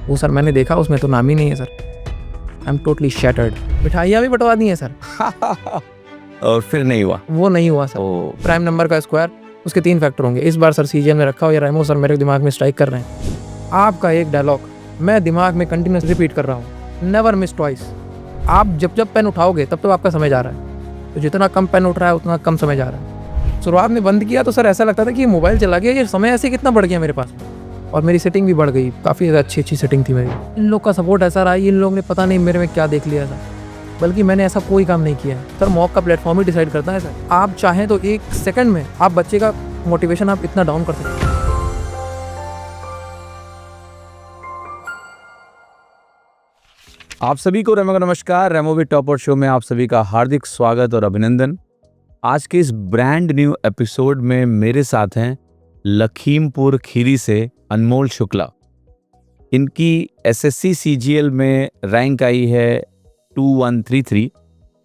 वो सर मैंने देखा, उसमें तो नाम ही नहीं है sir. I am totally shattered. मिठाइयाँ भी बंटवा दी हैं सर। और फिर नहीं हुआ? वो नहीं हुआ सर। प्राइम नंबर का स्क्वायर, उसके 3 फैक्टर होंगे। इस बार सर सीजीएल में रखा हो या रेमो सर मेरे दिमाग में स्ट्राइक कर रहे हैं। आपका एक डायलॉग मैं दिमाग में कंटिन्यूस रिपीट कर रहा हूँ, नेवर मिस ट्वाइस। आप जब जब पेन उठाओगे तब तो आपका समय जा रहा है, तो जितना कम पेन उठ रहा है उतना कम समय जा रहा है। शुरुआत में बंद किया तो सर ऐसा लगता था कि ये मोबाइल चला गया, ये समय ऐसे कितना बढ़ गया मेरे पास में। और मेरी सेटिंग भी बढ़ गई, काफ़ी अच्छी सेटिंग थी मेरी। इन लोग का सपोर्ट ऐसा रहा, इन लोगों ने पता नहीं मेरे में क्या देख लिया था, बल्कि मैंने ऐसा कोई काम नहीं किया है सर। मॉक का प्लेटफॉर्म ही डिसाइड करता है सर। आप चाहें तो 1 सेकंड में आप बच्चे का मोटिवेशन आप इतना डाउन कर सकते हैं। आप सभी को रेमो का नमस्कार। रेमो विद टॉपर शो में आप सभी का हार्दिक स्वागत और अभिनंदन। आज के इस ब्रांड न्यू एपिसोड में मेरे साथ हैं लखीमपुर खीरी से अनमोल शुक्ला। इनकी एसएससी सीजीएल में रैंक आई है 2133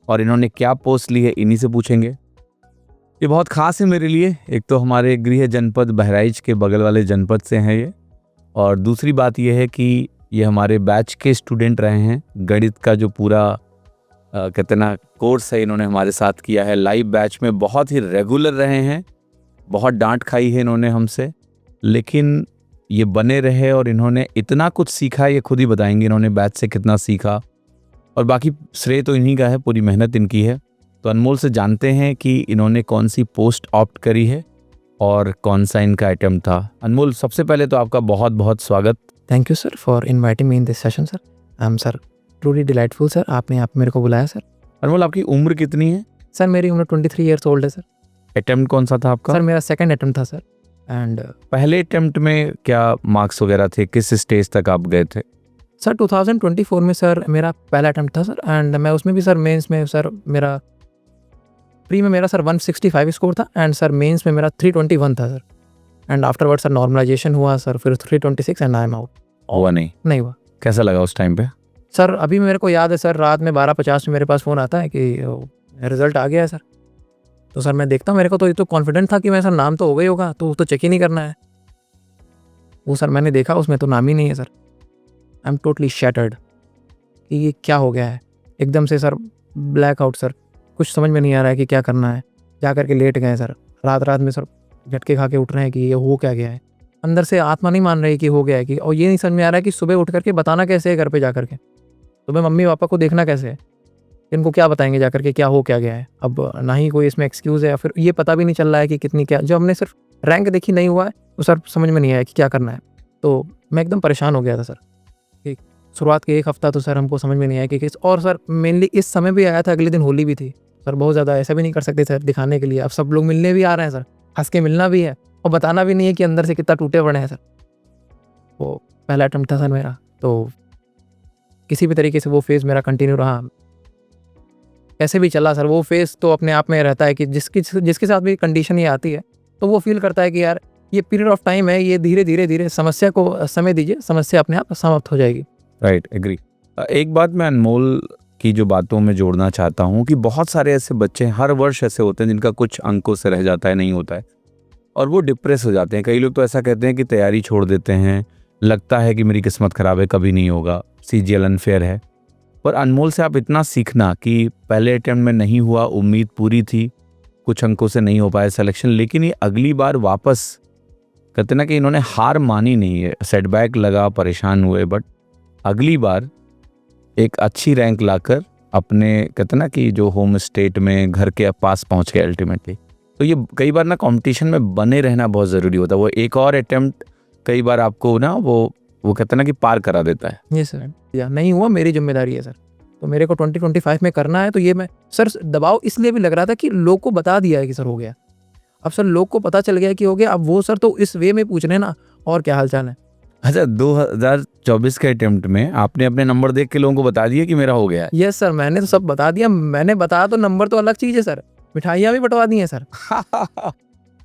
और इन्होंने क्या पोस्ट ली है इन्हीं से पूछेंगे। ये बहुत खास है मेरे लिए। एक तो हमारे गृह जनपद बहराइच के बगल वाले जनपद से हैं ये, और दूसरी बात ये है कि ये हमारे बैच के स्टूडेंट रहे हैं। गणित का जो पूरा कहते ना कोर्स है इन्होंने हमारे साथ किया है। लाइव बैच में बहुत ही रेगुलर रहे हैं। बहुत डांट खाई है इन्होंने हमसे, लेकिन ये बने रहे और इन्होंने इतना कुछ सीखा, ये खुद ही बताएंगे इन्होंने बैच से कितना सीखा। और बाकी श्रेय तो इन्हीं का है, पूरी मेहनत इनकी है। तो अनमोल से जानते हैं कि इन्होंने कौन सी पोस्ट ऑप्ट करी है और कौन सा इनका अटेम्प्ट था। अनमोल, सबसे पहले तो आपका बहुत बहुत स्वागत। Thank you sir for inviting me in this session sir. I am sir truly delightful sir, आपने आप मेरे को बुलाया सर। अनमोल, आपकी उम्र कितनी है? सर मेरी उम्र 23 ईयर्स ओल्ड है सर। अटेम्प्ट कौन सा था आपका? सर मेरा सेकंड अटेम्प्ट था सर। एंड पहले अटेम्प्ट में क्या मार्क्स वगैरह थे? किस स्टेज तक आप गए थे? सर 2024 में सर मेरा पहला अटेम्प्ट था सर। एंड मैं उसमें भी सर मेंस में सर मेरा प्री में मेरा सर 165 स्कोर था, एंड सर मेंस में मेरा 321 था sir. And afterward sir normalization हुआ सर, फिर 326 एंड आई एम आउट। हुआ नहीं हुआ। कैसा लगा उस टाइम पे? सर अभी मेरे को याद है सर, रात में 12:50 में मेरे पास फ़ोन आता है कि रिज़ल्ट आ गया है सर। तो सर मैं देखता हूँ, मेरे को तो ये तो कॉन्फिडेंट था कि मैं सर नाम तो हो गई होगा, तो चेक ही नहीं करना है। वो सर मैंने देखा, उसमें तो नाम ही नहीं है sir. I am totally shattered कि ये क्या हो गया है। एकदम से सर ब्लैक आउट सर, कुछ समझ में नहीं आ रहा है कि क्या करना है। जा कर के लेट गए सर, रात में सर झटके खा के उठ रहे हैं कि ये हो क्या गया है। अंदर से आत्मा नहीं मान रही कि हो गया है कि, और ये नहीं समझ में आ रहा है कि सुबह उठ करके बताना कैसे है घर पे जा करके। सुबह मम्मी पापा को देखना कैसे है, इनको क्या बताएंगे जा करके क्या हो क्या गया है। अब ना ही कोई इसमें एक्सक्यूज़ है, या फिर ये पता भी नहीं चल रहा है कि कितनी क्या, जो हमने सिर्फ रैंक देखी नहीं हुआ है तो सर समझ में नहीं आया कि क्या करना है। तो मैं एकदम परेशान हो गया था सर कि शुरुआत के 1 हफ्ता तो सर हमको समझ में नहीं आया कि किस, और सर मेनली इस समय भी आया था, अगले दिन होली भी थी सर। बहुत ज़्यादा ऐसा भी नहीं कर सकते सर दिखाने के लिए। अब सब लोग मिलने भी आ रहे हैं सर, हंस के मिलना भी है और बताना भी नहीं है कि अंदर से कितना टूटे पड़े हैं सर। वो पहला अटेम्प्ट था सर मेरा, तो किसी भी तरीके से वो फेज़ मेरा कंटिन्यू रहा। कैसे भी चला सर वो फेज़, तो अपने आप में रहता है कि जिसके साथ भी कंडीशन ये आती है तो वो फील करता है कि यार ये पीरियड ऑफ टाइम है, ये धीरे समस्या को समय दीजिए, समस्या अपने आप समाप्त हो जाएगी। Right, agree. एक बात मैं अनमोल की जो बातों में जोड़ना चाहता हूँ कि बहुत सारे ऐसे बच्चे हर वर्ष ऐसे होते हैं जिनका कुछ अंकों से रह जाता है, नहीं होता है, और वो डिप्रेस हो जाते हैं। कई लोग तो ऐसा कहते हैं कि तैयारी छोड़ देते हैं, लगता है कि मेरी किस्मत ख़राब है, कभी नहीं होगा, सीजीएल अनफेयर है। पर अनमोल से आप इतना सीखना कि पहले अटेम्प्ट में नहीं हुआ, उम्मीद पूरी थी, कुछ अंकों से नहीं हो पाया सिलेक्शन, लेकिन ये अगली बार वापस कहते ना कि इन्होंने हार मानी नहीं है। सेटबैक लगा, परेशान हुए, बट अगली बार एक अच्छी रैंक लाकर अपने कहते ना कि जो होम स्टेट में घर के पास पहुंच गए अल्टीमेटली। तो ये कई बार ना कंपटीशन में बने रहना बहुत ज़रूरी होता है। वो एक और अटेम्प्ट कई बार आपको ना वो कहते ना कि पार करा देता है। ये सर या नहीं हुआ, मेरी जिम्मेदारी है सर। तो मेरे को 2025 में करना है, तो ये मैं सर दबाव इसलिए भी लग रहा था कि लोग को बता दिया है कि सर हो गया। अब सर लोग को पता चल गया कि हो गया, अब वो सर तो इस वे में पूछ रहे हैं ना और क्या हाल चाल है। अच्छा, 2024 के अटेम्प्ट में आपने अपने नंबर देख के लोगों को बता दिया कि मेरा हो गया है? यस सर, मैंने तो सब बता दिया। मैंने बताया तो नंबर तो अलग चीज़ है सर, मिठाइयाँ भी बंटवा दी हैं सर।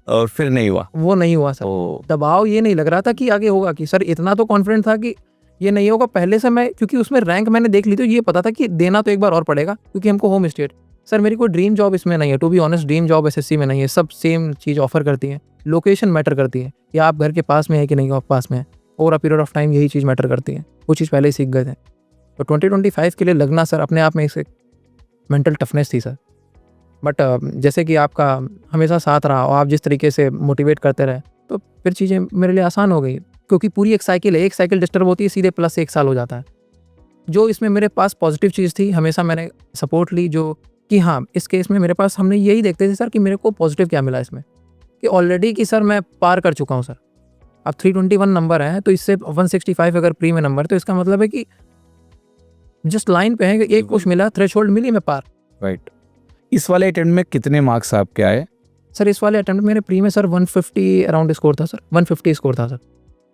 और फिर नहीं हुआ? वो नहीं हुआ सर। दबाव ये नहीं लग रहा था कि आगे होगा, कि सर इतना तो कॉन्फिडेंट था कि ये नहीं होगा पहले से। मैं क्योंकि उसमें रैंक मैंने देख ली, तो ये पता था कि देना तो एक बार और पड़ेगा, क्योंकि हमको होम स्टेट। सर मेरी कोई ड्रीम जॉब इसमें नहीं है, to be honest. Dream job SSC में नहीं है, सब सेम चीज़ ऑफर करती है। लोकेशन मैटर करती है कि आप घर के पास में है कि नहीं पास में है। Over a period of time यही चीज़ मैटर करती है, वो चीज़ पहले ही सीख गए थे। तो 2025 के लिए लगना सर अपने आप में एक मेंटल टफनेस थी सर। बट जैसे कि आपका हमेशा साथ रहा और आप जिस तरीके से मोटिवेट करते रहे, तो फिर चीज़ें मेरे लिए आसान हो गई, क्योंकि पूरी एक साइकिल है, एक साइकिल डिस्टर्ब होती है सीधे प्लस 1 साल हो जाता है। जो इसमें मेरे पास पॉजिटिव चीज़ थी, हमेशा मैंने सपोर्ट ली, जो कि हाँ, इस केस में मेरे पास हमने यही देखते थे सर कि मेरे को पॉजिटिव क्या मिला इसमें, कि ऑलरेडी कि सर मैं पार कर चुका हूँ सर। अब 321 नंबर है, तो इससे 165 अगर प्री में नंबर, तो इसका मतलब है कि जस्ट लाइन पे है कि एक पुश मिला, थ्रेशोल्ड मिली, मैं पार। राइट। इस वाले अटेम्प्ट में कितने मार्क्स आपके आए? सर इस वाले अटेम्प्ट मेरे प्री में सर 150 अराउंड स्कोर था सर, 150 स्कोर था सर।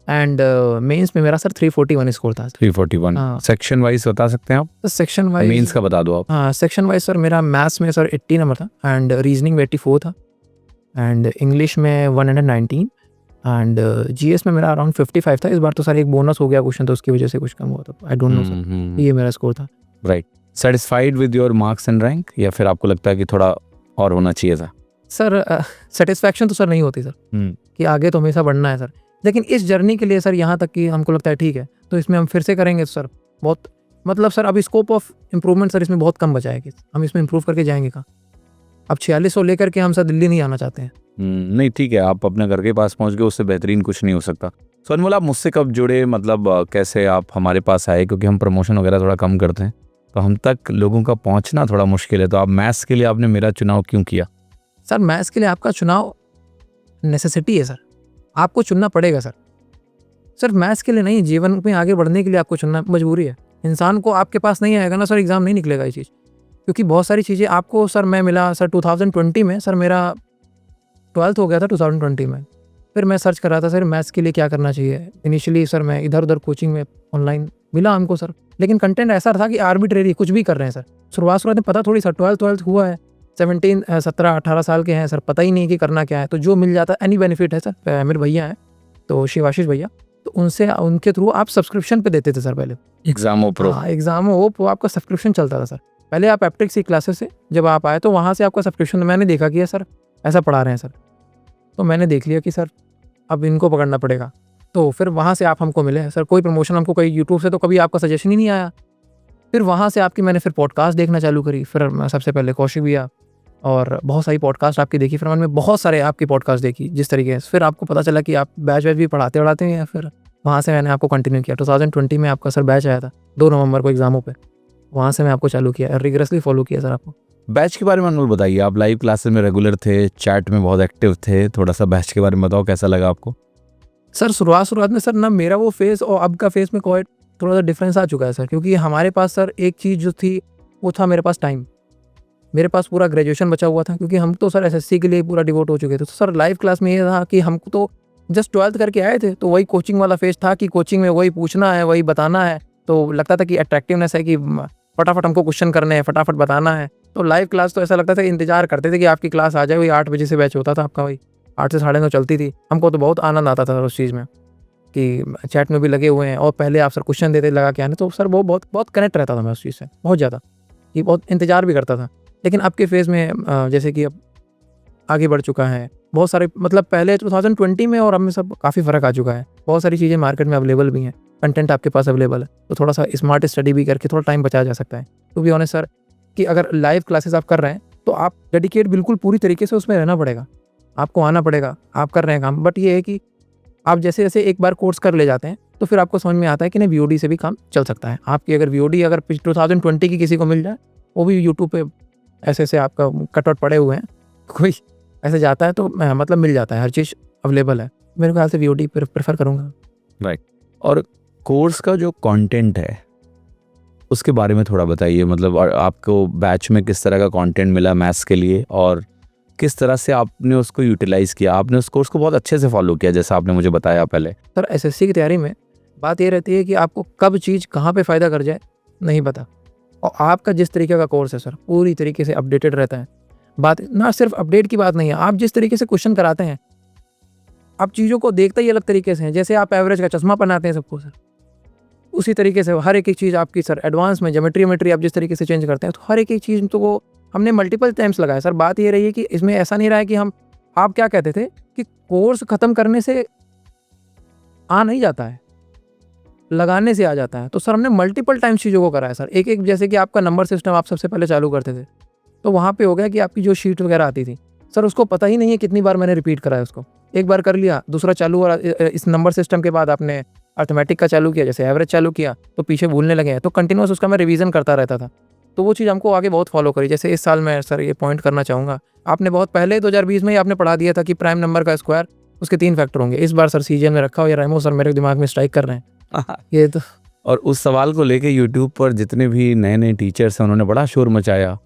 एंड मेंस में मेरा सर 341 स्कोर था। 341। हाँ। सेक्शन वाइज बता सकते हैं आप? तो सेक्शन वाइज मेंस का बता दो आप। हाँ, सेक्शन वाइज सर मेरा मैथ्स में सर 80 नंबर था, एंड रीजनिंग में 84 था, एंड इंग्लिश में 119, एंड जीएस में मेरा अराउंड 55 था। इस बार तो सर एक बोनस हो गया क्वेश्चन, तो उसकी वजह से कुछ कम हुआ था, आई डोंट नो सर। ये मेरा स्कोर था। Right. Satisfied with your marks and rank, या फिर आपको लगता है कि थोड़ा और होना चाहिए था? सर सेटिस्फैक्शन तो सर नहीं होती सर, कि आगे तो हमेशा बढ़ना है सर, लेकिन इस जर्नी के लिए सर यहाँ तक कि हमको लगता है ठीक है, तो इसमें हम फिर से करेंगे तो सर बहुत मतलब सर अभी स्कोप ऑफ इम्प्रूवमेंट सर इसमें बहुत कम बचा है कि हम इसमें इम्प्रूव करके जाएंगे कहाँ। अब 4600 लेकर के हम सर दिल्ली नहीं आना चाहते हैं। नहीं ठीक है, आप अपने घर के पास पहुंच गए, उससे बेहतरीन कुछ नहीं हो सकता। सो अनमोल, आप मुझसे कब जुड़े, मतलब कैसे आप हमारे पास आए? क्योंकि हम प्रमोशन वगैरह थोड़ा कम करते हैं, तो हम तक लोगों का पहुंचना थोड़ा मुश्किल है। तो आप मैथ्स के लिए आपने मेरा चुनाव क्यों किया? सर मैथ्स के लिए आपका चुनाव नेसेसिटी है सर, आपको चुनना पड़ेगा सर। सर मैथ्स के लिए नहीं, जीवन में आगे बढ़ने के लिए आपको चुनना मजबूरी है। इंसान को आपके पास नहीं आएगा ना सर, एग्ज़ाम नहीं निकलेगा ये चीज़, क्योंकि बहुत सारी चीज़ें आपको सर मैं मिला सर 2020 में। सर मेरा 12th हो गया था 2020 में। फिर मैं सर्च कर रहा था सर मैथ्स के लिए क्या करना चाहिए। इनिशियली सर मैं इधर उधर कोचिंग में ऑनलाइन मिला हमको सर, लेकिन कंटेंट ऐसा था कि आर्बिट्रेरी कुछ भी कर रहे हैं सर। शुरुआत में पता थोड़ी सर, 12th हुआ है, 17 साल के हैं सर, पता ही नहीं कि करना क्या है, तो जो मिल जाता है एनी बेनिफिट है सर। मेरे भैया हैं तो शिवाशीष भैया, तो उनके थ्रू आप सब्सक्रिप्शन पे देते थे सर पहले। एग्जामो प्रो। हाँ, एग्जामो प्रो आपका सब्सक्रिप्शन चलता था सर। पहले आप एप्टिक्स की क्लासेस से जब आप आए तो वहाँ से आपका सब्सक्रिप्शन, मैंने देखा कि सर ऐसा पढ़ा रहे हैं सर, तो मैंने देख लिया कि सर अब इनको पकड़ना पड़ेगा। तो फिर वहाँ से आप हमको मिले सर, कोई प्रमोशन हमको कहीं यूट्यूब से तो कभी आपका सजेशन ही नहीं आया। फिर वहाँ से आपकी मैंने फिर पॉडकास्ट देखना चालू करी। फिर सबसे पहले कौशिक भैया और बहुत सारी पॉडकास्ट आपकी देखी। फिर मैंने बहुत सारे आपकी पॉडकास्ट देखी जिस तरीके से। फिर आपको पता चला कि आप बैच भी पढ़ाते हैं। फिर वहाँ से मैंने आपको कंटिन्यू किया। 2020 में आपका सर बैच आया था 2 नवंबर को एग्जामों पे, वहाँ से मैं आपको चालू किया, रिगरसली फॉलो किया सर आपको। बैच के बारे में अनमोल बताइए, आप लाइव क्लासेस में रेगुलर थे, चैट में बहुत एक्टिव थे, थोड़ा सा बैच के बारे में बताओ, कैसा लगा आपको? सर शुरुआत में सर ना मेरा वो फेस और अब का फेस में कोई थोड़ा सा डिफरेंस आ चुका है सर, क्योंकि हमारे पास सर एक चीज़ जो थी वो था मेरे पास टाइम। मेरे पास पूरा ग्रेजुएशन बचा हुआ था, क्योंकि हम तो सर एसएससी के लिए पूरा डिवोट हो चुके थे। तो सर लाइव क्लास में ये था कि हमको तो जस्ट 12th करके आए थे, तो वही कोचिंग वाला फेज था कि कोचिंग में वही पूछना है, वही बताना है। तो लगता था कि अट्रैक्टिवनेस है कि फटाफट हमको क्वेश्चन करने हैं, फटाफट बताना है। तो लाइव क्लास तो ऐसा लगता था कि इंतजार करते थे कि आपकी क्लास आ जाए। वही 8 बजे से बैच होता था आपका, वही 8 से 9:30 चलती थी। हमको तो बहुत आनंद आता था उस चीज़ में कि चैट में भी लगे हुए हैं और पहले आप सर क्वेश्चन देते लगा के आने, तो सर वो बहुत कनेक्ट रहता था मैं उस चीज़ से बहुत ज़्यादा, कि बहुत इंतजार भी करता था। लेकिन अब के फेज़ में जैसे कि अब आगे बढ़ चुका है बहुत सारे, मतलब पहले 2020 में और अब में सब काफ़ी फ़र्क आ चुका है। बहुत सारी चीज़ें मार्केट में अवेलेबल भी हैं, कंटेंट आपके पास अवेलेबल है, तो थोड़ा सा स्मार्ट स्टडी भी करके थोड़ा टाइम बचाया जा सकता है। तो भी ऑनेस्ट सर कि अगर लाइव क्लासेस आप कर रहे हैं तो आप डेडिकेट बिल्कुल पूरी तरीके से उसमें रहना पड़ेगा, आपको आना पड़ेगा, आप कर रहे हैं काम। बट ये है कि आप जैसे जैसे एक बार कोर्स कर ले जाते हैं तो फिर आपको समझ में आता है कि नहीं VOD से भी काम चल सकता है। आपकी अगर VOD अगर 2020 की किसी को मिल जाए, वो भी यूट्यूब पे ऐसे आपका कटआउट पड़े हुए हैं, कोई ऐसे जाता है तो मतलब मिल जाता है, हर चीज़ अवेलेबल है। मेरे ख्याल से VOD प्रेफर करूँगा। राइट। और कोर्स का जो कंटेंट है उसके बारे में थोड़ा बताइए, मतलब आपको बैच में किस तरह का कंटेंट मिला मैथ्स के लिए और किस तरह से आपने उसको यूटिलाइज़ किया? आपने उस कोर्स को बहुत अच्छे से फॉलो किया जैसा आपने मुझे बताया पहले। सर SSC की तैयारी में बात ये रहती है कि आपको कब चीज़ कहाँ पे फ़ायदा कर जाए नहीं पता, और आपका जिस तरीके का कोर्स है सर पूरी तरीके से अपडेटेड रहता है। बात ना सिर्फ अपडेट की बात नहीं है, आप जिस तरीके से क्वेश्चन कराते हैं, आप चीज़ों को देखते ही अलग तरीके से हैं। जैसे आप एवरेज का चश्मा पहनाते हैं सबको सर, उसी तरीके से हर एक चीज़ आपकी सर एडवांस में ज्योमेट्री आप जिस तरीके से चेंज करते हैं, तो हर एक चीज़ तो वो हमने मल्टीपल टाइम्स लगाया सर। बात ये रही है कि इसमें ऐसा नहीं रहा है कि आप क्या कहते थे कि कोर्स ख़त्म करने से आ नहीं जाता है, लगाने से आ जाता है। तो सर हमने मल्टीपल टाइम्स चीज़ों को करा है सर। एक एक जैसे कि आपका नंबर सिस्टम आप सबसे पहले चालू करते थे, तो वहाँ पे हो गया कि आपकी जो शीट वगैरह आती थी सर, उसको पता ही नहीं है कितनी बार मैंने रिपीट करा है उसको। एक बार कर लिया, दूसरा चालू हुआ, इस नंबर सिस्टम के बाद आपने अर्थमेटिक का चालू किया, जैसे एवरेज चालू किया, तो पीछे भूलने लगे हैं, तो कंटिन्यूस उसका मैं रिवीजन करता रहता था। तो वो चीज़ हमको आगे बहुत फॉलो करी। जैसे इस साल मैं सर ये पॉइंट करना चाहूँगा, आपने बहुत पहले 2020 में ही आपने पढ़ा दिया था कि प्राइम नंबर का स्क्वायर उसके 3 फैक्टर होंगे। इस बार सर सीजीएल में रखा हो या रेमो सर मेरे दिमाग में स्ट्राइक कर रहे हैं ये तो। और उस सवाल को लेके यूट्यूब पर जितने भी नए नए टीचर्स हैं उन्होंने बड़ा शोर मचाया,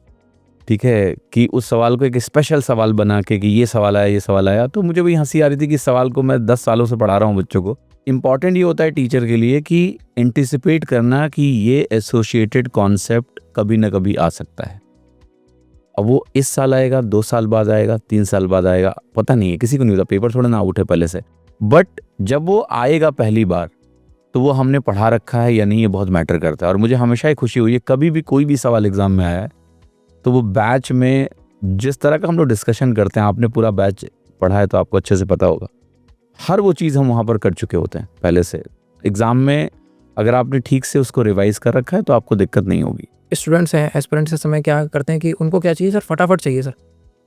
ठीक है, कि उस सवाल को एक स्पेशल सवाल बना के कि ये सवाल आया, ये सवाल आया। तो मुझे वही हंसी आ रही थी कि इस सवाल को मैं 10 सालों से पढ़ा रहा हूँ बच्चों को। इम्पॉर्टेंट ये होता है टीचर के लिए कि एंटिसिपेट करना कि ये एसोसिएटेड कॉन्सेप्ट कभी ना कभी आ सकता है। अब वो इस साल आएगा, 2 साल बाद आएगा, 3 साल बाद आएगा, पता नहीं है, किसी को नहीं होता, पेपर थोड़ा ना उठे पहले से। बट जब वो आएगा पहली बार तो वो हमने पढ़ा रखा है या नहीं, ये बहुत मैटर करता है। और मुझे हमेशा ही खुशी हुई है कभी भी कोई भी सवाल एग्जाम में आया है तो वो बैच में जिस तरह का हम लोग डिस्कशन करते हैं, आपने पूरा बैच पढ़ा है तो आपको अच्छे से पता होगा, हर वो चीज़ हम वहाँ पर कर चुके होते हैं पहले से। एग्ज़ाम में अगर आपने ठीक से उसको रिवाइज कर रखा है तो आपको दिक्कत नहीं होगी। स्टूडेंट्स हैं, एस्पिरेंट्स इस समय क्या करते हैं कि उनको क्या चाहिए सर, फटाफट चाहिए सर,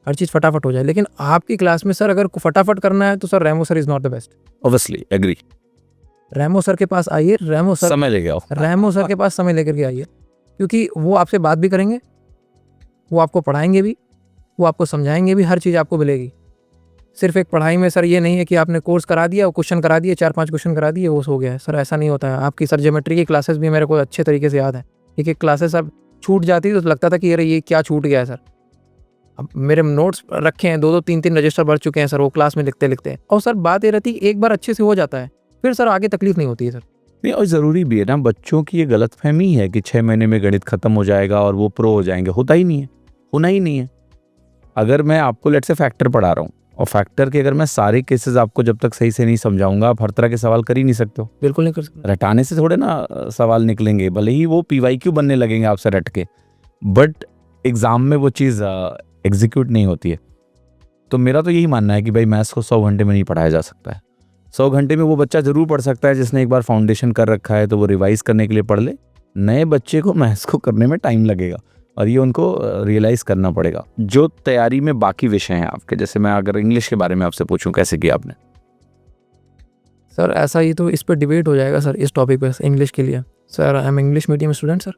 हर चीज़ फटाफट हो जाए। लेकिन आपकी क्लास में सर अगर फटाफट करना है तो sir Remo sir is not the best. Obviously agree. Remo sir के पास आइए, रेमो सर समय लेके आओ, रेमो सर के पास समय लेकर के आइए, क्योंकि वो आपसे बात भी करेंगे, वो आपको पढ़ाएंगे भी, वो आपको समझाएंगे भी, हर चीज़ आपको मिलेगी। सिर्फ एक पढ़ाई में सर ये नहीं है कि आपने कोर्स करा दिया, वो क्वेश्चन करा दिए, 4-5 क्वेश्चन करा दिए, वो हो गया है सर, ऐसा नहीं होता है। आपकी सर ज्योमेट्री की क्लासेस भी मेरे को अच्छे तरीके से याद है। एक क्लासेस अब छूट जाती तो लगता था कि अरे ये क्या छूट गया है सर। अब मेरे नोट्स रखे हैं, 2-2 3-3 रजिस्टर भर चुके हैं सर, वो क्लास में लिखते लिखते। और सर बात ये रहती है एक बार अच्छे से हो जाता है फिर सर आगे तकलीफ नहीं होती है सर। नहीं, और ज़रूरी भी है ना, बच्चों की ये गलतफहमी है कि 6 महीने में गणित खत्म हो जाएगा और वो प्रो हो जाएंगे। होता ही नहीं है, होना ही नहीं है। अगर मैं आपको लेट से फैक्टर पढ़ा रहा हूँ और फैक्टर के अगर मैं सारे केसेस आपको जब तक सही से नहीं समझाऊंगा, आप हर तरह के सवाल कर ही नहीं सकते हो। बिल्कुल नहीं कर सकते। रटाने से थोड़े ना सवाल निकलेंगे, भले ही वो PYQ बनने लगेंगे आपसे रट के, बट एग्जाम में वो चीज़ एग्जीक्यूट नहीं होती है। तो मेरा तो यही मानना है कि भाई मैथ्स को 100 घंटे में नहीं पढ़ाया जा सकता है। 100 घंटे में वो बच्चा जरूर पढ़ सकता है जिसने एक बार फाउंडेशन कर रखा है, तो वो रिवाइज करने के लिए पढ़ ले। नए बच्चे को मैथ्स को करने में टाइम लगेगा और ये उनको रियलाइज़ करना पड़ेगा। जो तैयारी में बाकी विषय हैं आपके, जैसे मैं अगर इंग्लिश के बारे में आपसे पूछूं, कैसे किया आपने? सर ऐसा ही तो इस पर डिबेट हो जाएगा सर, इस टॉपिक पे इंग्लिश के लिए। Sir I am English medium student sir.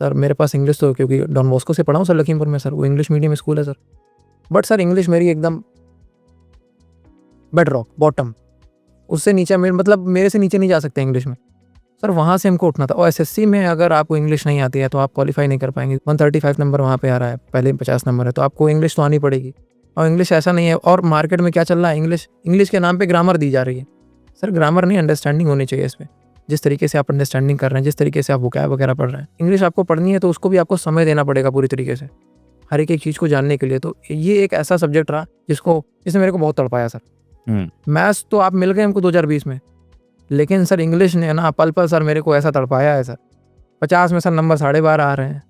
Sir मेरे पास इंग्लिश तो क्योंकि डॉन बॉस्को से पढ़ा हूँ सर लखीमपुर में सर, वो इंग्लिश मीडियम स्कूल है सर। बट सर इंग्लिश मेरी एकदम बेड रॉक बॉटम, उससे नीचे मतलब मेरे से नीचे नहीं जा सकते इंग्लिश में सर, वहाँ से हमको उठना था। और SSC में अगर आपको इंग्लिश नहीं आती है तो आप क्वालिफाई नहीं कर पाएंगे। 135 नंबर वहाँ पे आ रहा है, पहले 50 नंबर है, तो आपको इंग्लिश तो आनी पड़ेगी। और इंग्लिश ऐसा नहीं है, और मार्केट में क्या चल रहा है, इंग्लिश के नाम पे ग्रामर दी जा रही है सर। ग्रामर नहीं, अंडरस्टैंडिंग होनी चाहिए इसमें। जिस तरीके से आप अंडरस्टैंडिंग कर रहे हैं, जिस तरीके से आप वोकैब वगैरह पढ़ रहे हैं, इंग्लिश आपको पढ़नी है तो उसको भी आपको समय देना पड़ेगा पूरी तरीके से, हर एक चीज़ को जानने के लिए। तो ये एक ऐसा सब्जेक्ट रहा जिसने मेरे को बहुत तड़पाया सर। मैथ्स तो आप मिल गए हमको 2020 में, लेकिन सर इंग्लिश ने ना पल पल सर मेरे को ऐसा तड़पाया है सर। 50 में सर नंबर 12.5 आ रहे हैं,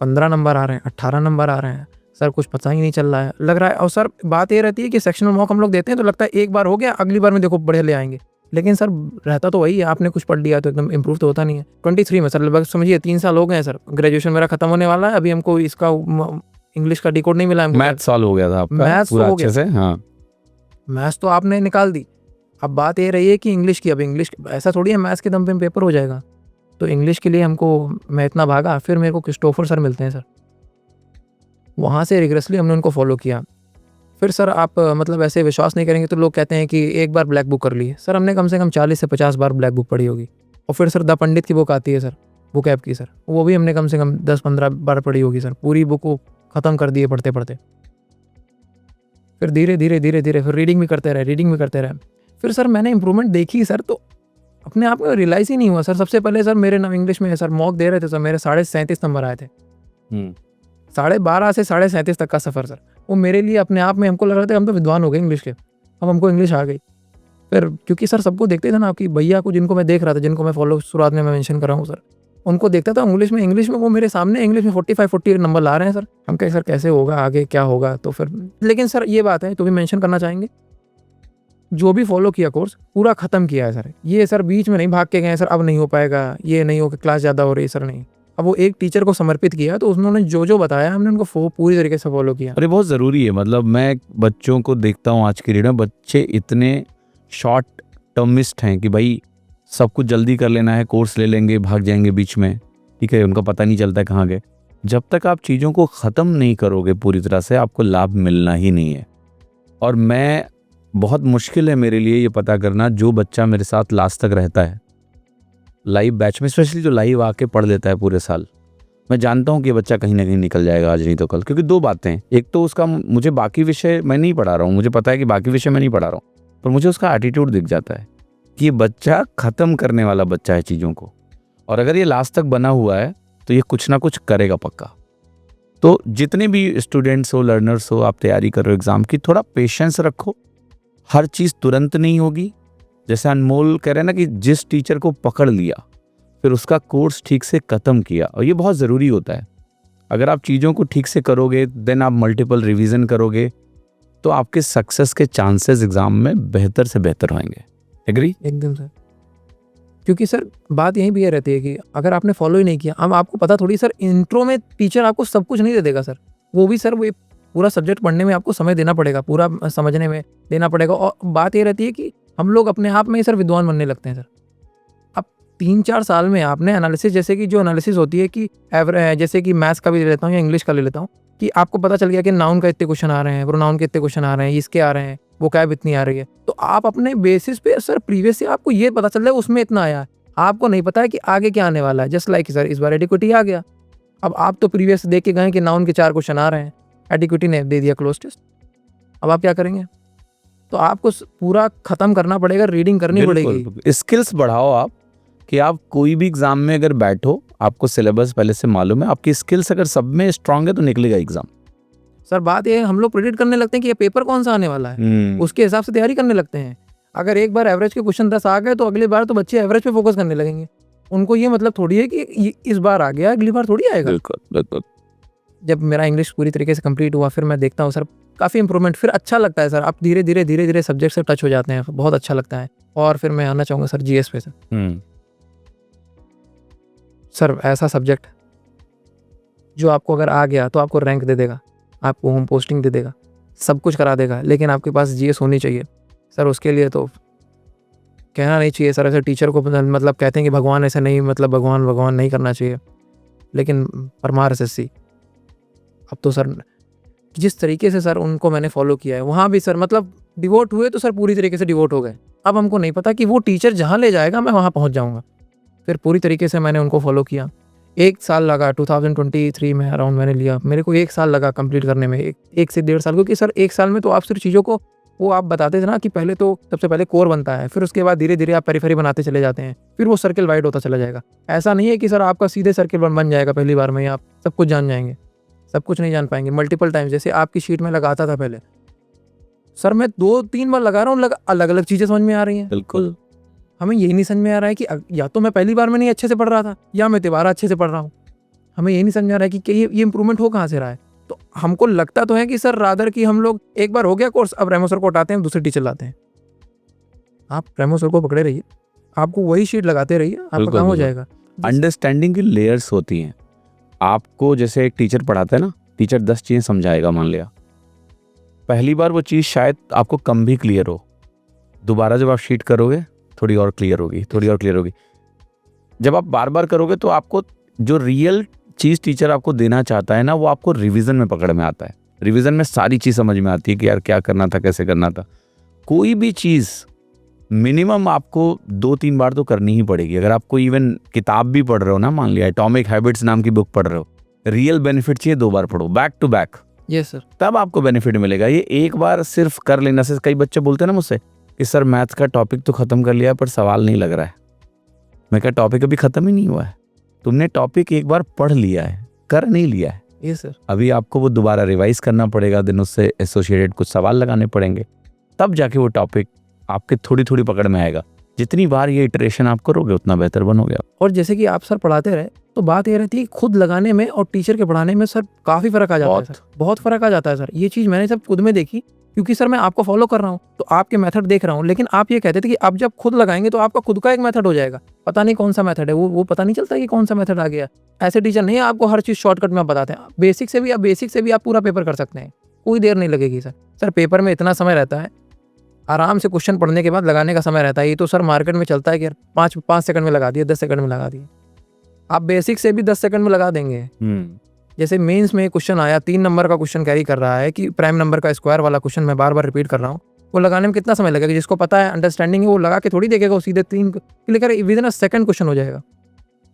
15 नंबर आ रहे हैं, 18 नंबर आ रहे हैं सर, कुछ पता ही नहीं चल रहा है, लग रहा है। और सर बात ये रहती है कि सेक्शनल मॉक हम लोग देते हैं तो लगता है एक बार हो गया, अगली बार में देखो बढ़िया ले आएंगे, लेकिन सर रहता तो वही है, आपने कुछ पढ़ लिया तो एकदम इंप्रूव तो होता नहीं है। 23 में सर लगभग समझिए 3 साल हो गए हैं सर, ग्रेजुएशन मेरा खत्म होने वाला है, अभी हमको इसका इंग्लिश का डिकोड नहीं मिला है। मैथ्स सॉल्व हो गया था आपका मैथ्स पूरा हो अच्छे से? हाँ, मैथ्स तो आपने निकाल दी। अब बात ये रही है कि इंग्लिश की, अब इंग्लिश ऐसा थोड़ी है मैथ्स के दम पे पेपर हो जाएगा। तो इंग्लिश के लिए हमको, मैं इतना भागा, फिर मेरे को क्रिस्टोफर सर मिलते हैं सर, वहाँ से रिग्रेसली हमने उनको फॉलो किया। फिर सर आप मतलब ऐसे विश्वास नहीं करेंगे तो लोग कहते हैं कि एक बार ब्लैक बुक कर ली है सर, हमने कम से कम 40 से 50 बार ब्लैक बुक पढ़ी होगी। और फिर सर द पंडित की बुक आती है सर, बुक ऐप की सर, वो भी हमने कम से कम 10-15 बार पढ़ी होगी सर, पूरी बुक को ख़त्म कर दिए पढ़ते पढ़ते। फिर धीरे धीरे फिर रीडिंग भी करते रहे। फिर सर मैंने इंप्रूवमेंट देखी सर, तो अपने आप में रियलाइज़ ही नहीं हुआ सर। सबसे पहले सर मेरे नाम इंग्लिश में सर मॉक दे रहे थे सर, मेरे 37.5 नंबर आए थे। 12.5 से 37.5 तक का सफ़र सर, वो मेरे लिए अपने आप में, हमको लग रहा था हम तो विद्वान हो गए इंग्लिश के, अब हमको इंग्लिश आ गई। फिर क्योंकि सर सबको देखते थे ना, आपकी भैया को जिनको मैं देख रहा था, जिनको मैं फॉलो शुरुआत में मैं मेंशन कर रहा हूँ सर, उनको देखता था इंग्लिश में वो मेरे सामने इंग्लिश में 45-48 नंबर ला रहे हैं सर। हम कहे सर कैसे होगा, आगे क्या होगा। तो फिर लेकिन सर ये बात है, तो भी मेंशन करना चाहेंगे जो भी फॉलो किया कोर्स पूरा ख़त्म किया है सर। ये सर बीच में नहीं भाग के गए सर अब नहीं हो पाएगा, ये नहीं हो, क्लास ज़्यादा हो रही है सर, नहीं। अब वो एक टीचर को समर्पित किया तो उन्होंने जो जो बताया हमने उनको पूरी तरीके से फॉलो किया। अरे बहुत ज़रूरी है। मतलब मैं बच्चों को देखता हूँ आज की डेट में, बच्चे इतने शॉर्ट टर्मिस्ट हैं कि भाई सब कुछ जल्दी कर लेना है, कोर्स ले लेंगे, भाग जाएंगे बीच में, ठीक है, उनका पता नहीं चलता कहाँ गए। जब तक आप चीज़ों को ख़त्म नहीं करोगे पूरी तरह से, आपको लाभ मिलना ही नहीं है। और मैं बहुत मुश्किल है मेरे लिए ये पता करना जो बच्चा मेरे साथ लास्ट तक रहता है लाइव बैच में, स्पेशली जो लाइव आके पढ़ लेता है पूरे साल। मैं जानता हूँ कि ये बच्चा कहीं ना कहीं निकल जाएगा आज नहीं तो कल, क्योंकि दो बातें हैं। एक तो उसका, मुझे बाकी विषय मैं नहीं पढ़ा रहा हूँ, मुझे पता है कि बाकी विषय मैं नहीं पढ़ा रहा हूँ, पर मुझे उसका एटीट्यूड दिख जाता है कि ये बच्चा ख़त्म करने वाला बच्चा है चीज़ों को, और अगर ये लास्ट तक बना हुआ है तो ये कुछ ना कुछ करेगा पक्का। तो जितने भी स्टूडेंट्स हो, लर्नर्स हो, आप तैयारी कर रहे हो एग्ज़ाम की, थोड़ा पेशेंस रखो। हर चीज़ तुरंत नहीं होगी। जैसे अनमोल कह रहे हैं ना कि जिस टीचर को पकड़ लिया फिर उसका कोर्स ठीक से ख़त्म किया, और ये बहुत ज़रूरी होता है। अगर आप चीज़ों को ठीक से करोगे, देन आप मल्टीपल रिवीजन करोगे, तो आपके सक्सेस के चांसेस एग्ज़ाम में बेहतर से बेहतर होंगे। एग्री? एकदम सर। क्योंकि सर बात यही भी ये रहती है कि अगर आपने फॉलो ही नहीं किया, अब आपको पता थोड़ी सर इंट्रो में टीचर आपको सब कुछ नहीं दे देगा सर। वो भी सर वो पूरा सब्जेक्ट पढ़ने में आपको समय देना पड़ेगा, पूरा समझने में देना पड़ेगा। और बात ये रहती है कि हम लोग अपने आप में ही सर विद्वान बनने लगते हैं सर। अब 3-4 साल में आपने एनालिसिस, जैसे कि जो एनालिसिस होती है कि जैसे कि मैथ्स का भी ले लेता हूँ या इंग्लिश का ले लेता हूँ, कि आपको पता चल गया कि नाउन का इतने क्वेश्चन आ रहे हैं, प्रोनाउन के इतने क्वेश्चन आ रहे हैं, इसके आ रहे हैं, वो कैब इतनी आ रही है, तो आप अपने बेसिस पे सर प्रीवियस से आपको ये पता चल रहा है उसमें इतना आया है, आपको नहीं पता है कि आगे क्या आने वाला है। जस्ट लाइक सर इस बार एडिक्विटी आ गया, अब आप तो प्रीवियस देख के गए कि नाउन के 4 क्वेश्चन आ रहे हैं, एडिक्विटी ने दे दिया क्लोज टेस्ट, अब आप क्या करेंगे? तो आपको पूरा खत्म करना पड़ेगा, रीडिंग करनी पड़ेगी। स्किल्स बढ़ाओ आप, कि आप कोई भी एग्जाम में अगर बैठो, आपको सिलेबस पहले से मालूम है, आपकी स्किल्स अगर सब में स्ट्रांग है तो निकलेगा एग्जाम। सर बात ये है, हम लोग प्रेडिक्ट करने लगते हैं कि ये पेपर कौन सा आने वाला है, उसके हिसाब से तैयारी करने लगते हैं। अगर एक बार एवरेज के क्वेश्चन 10 आ गए तो अगली बार तो बच्चे एवरेज पे फोकस करने लगेंगे। उनको ये मतलब थोड़ी है कि इस बार आ गया अगली बार थोड़ी आएगा। बिल्कुल बिल्कुल। जब मेरा इंग्लिश पूरी तरीके से कंप्लीट हुआ, फिर मैं देखता हूँ सर काफ़ी इंप्रूवमेंट, फिर अच्छा लगता है सर। आप धीरे धीरे सब्जेक्ट से टच हो जाते हैं, बहुत अच्छा लगता है। और फिर मैं आना चाहूँगा सर जीएस पे। सर ऐसा सब्जेक्ट जो आपको अगर आ गया तो आपको रैंक दे देगा, आपको होम पोस्टिंग दे देगा, सब कुछ करा देगा, लेकिन आपके पास जीएस होनी चाहिए सर। उसके लिए तो कहना नहीं चाहिए सर, ऐसे टीचर को मतलब कहते हैं कि भगवान ऐसा नहीं, मतलब भगवान नहीं करना चाहिए, लेकिन परमार एसएससी अब तो सर जिस तरीके से सर उनको मैंने फॉलो किया है, वहाँ भी सर मतलब डिवोट हुए तो सर पूरी तरीके से डिवोट हो गए। अब हमको नहीं पता कि वो टीचर जहाँ ले जाएगा मैं वहाँ पहुँच जाऊँगा। फिर पूरी तरीके से मैंने उनको फॉलो किया। 1 साल लगा 2023 में अराउंड मैंने लिया, मेरे को 1 साल लगा कंप्लीट करने में, 1 से 1.5 साल, क्योंकि सर 1 साल में तो आप सिर्फ चीज़ों को वो आप बताते थे ना कि पहले तो सबसे पहले कोर बनता है, फिर उसके बाद धीरे धीरे आप पेरिफेरी बनाते चले जाते हैं, फिर वो सर्किल वाइड होता चला जाएगा। ऐसा नहीं है कि सर आपका सीधे सर्किल बन जाएगा पहली बार में, आप सब कुछ जान जाएंगे, सब कुछ नहीं जान पाएंगे। मल्टीपल टाइम जैसे आपकी शीट में लगाता था पहले, सर मैं 2-3 बार लगा रहा हूँ, अलग अलग चीज़ें समझ में आ रही हैं। बिल्कुल। हमें यही नहीं समझ में आ रहा है कि या तो मैं पहली बार में नहीं अच्छे से पढ़ रहा था, या मैं दोबारा अच्छे से पढ़ रहा हूँ। हमें यही नहीं समझ में आ रहा है कि ये इंप्रूवमेंट हो कहाँ से रहा है। तो हमको लगता तो है कि सर रादर कि हम लोग एक बार हो गया कोर्स, अब रेमो सर को हटाते हैं, दूसरे टीचर लाते हैं। आप रेमो सर को पकड़े रहिए, आपको वही शीट लगाते रहिए, आपका काम हो जाएगा। अंडरस्टैंडिंग की लेयर्स होती हैं। आपको जैसे एक टीचर पढ़ाता है ना, टीचर 10 चीज़ें समझाएगा, मान लिया पहली बार वो चीज़ शायद आपको कम भी क्लियर हो, दोबारा जब आप शीट करोगे थोड़ी और क्लियर होगी, थोड़ी और क्लियर होगी। जब आप बार बार करोगे तो आपको जो रियल चीज़ टीचर आपको देना चाहता है ना, वो आपको रिवीजन में पकड़ में आता है। रिवीजन में सारी चीज़ समझ में आती है कि यार क्या करना था, कैसे करना था। कोई भी चीज़ मिनिमम आपको 2-3 बार तो करनी ही पड़ेगी। अगर आप कोई इवन किताब भी पढ़ रहे हो ना, मान लिया एटॉमिक हैबिट्स नाम की बुक पढ़ रहे हो, रियल बेनिफिट चाहिए 2 बार पढ़ो, back to back. Yes sir, तब आपको बेनिफिट मिलेगा। ये एक बार सिर्फ कर लेने से, कई बच्चे बोलते हैं ना मुझसे कि सर मैथ्स का टॉपिक तो खत्म कर लिया पर सवाल नहीं लग रहा है। मैं कहा टॉपिक अभी खत्म ही नहीं हुआ है, तुमने टॉपिक एक बार पढ़ लिया है, कर नहीं लिया है। यस सर, अभी आपको वो दोबारा रिवाइज करना पड़ेगा, दिन उससे एसोसिएटेड कुछ सवाल लगाने पड़ेंगे, तब जाके वो टॉपिक आपके थोड़ी थोड़ी पकड़ में आएगा। जितनी बार ये इटरेशन आप करोगे उतना बेहतर बनोगे आप। और जैसे कि आप सर पढ़ाते रहे तो बात ये रहती है खुद लगाने में और टीचर के पढ़ाने में सर काफ़ी फ़र्क आ जाता है सर, बहुत फ़र्क आ जाता है सर। ये चीज़ मैंने सब खुद में देखी क्योंकि सर मैं आपको फॉलो कर रहा हूँ, तो आपके मेथड देख रहा हूँ, लेकिन आप ये कहते थे कि आप जब खुद लगाएंगे तो आपका खुद का एक मेथड हो जाएगा, पता नहीं कौन सा मेथड है, वो पता नहीं चलता कि कौन सा मेथड आ गया। ऐसे टीचर नहीं है आपको हर चीज़ शॉर्टकट में आप बताते हैं, बेसिक से भी आप पूरा पेपर कर सकते हैं, कोई देर नहीं लगेगी सर। सर पेपर में इतना समय रहता है, आराम से क्वेश्चन पढ़ने के बाद लगाने का समय रहता है। ये तो सर मार्केट में चलता है कि यार 5 सेकंड में लगा दिए, 10 सेकंड में लगा दिए, आप बेसिक से भी 10 सेकंड में लगा देंगे। जैसे मेंस में क्वेश्चन आया, 3 नंबर का क्वेश्चन कैरी कर रहा है कि प्राइम नंबर का स्क्वायर वाला क्वेश्चन मैं बार बार रिपीट कर रहा हूँ, वो लगाने में कितना समय लगेगा? जिसको पता है, अंडरस्टैंडिंग है, वो लगा के थोड़ी देखेगा, वो सीधे 3 क्लिक कर with in a second question हो जाएगा।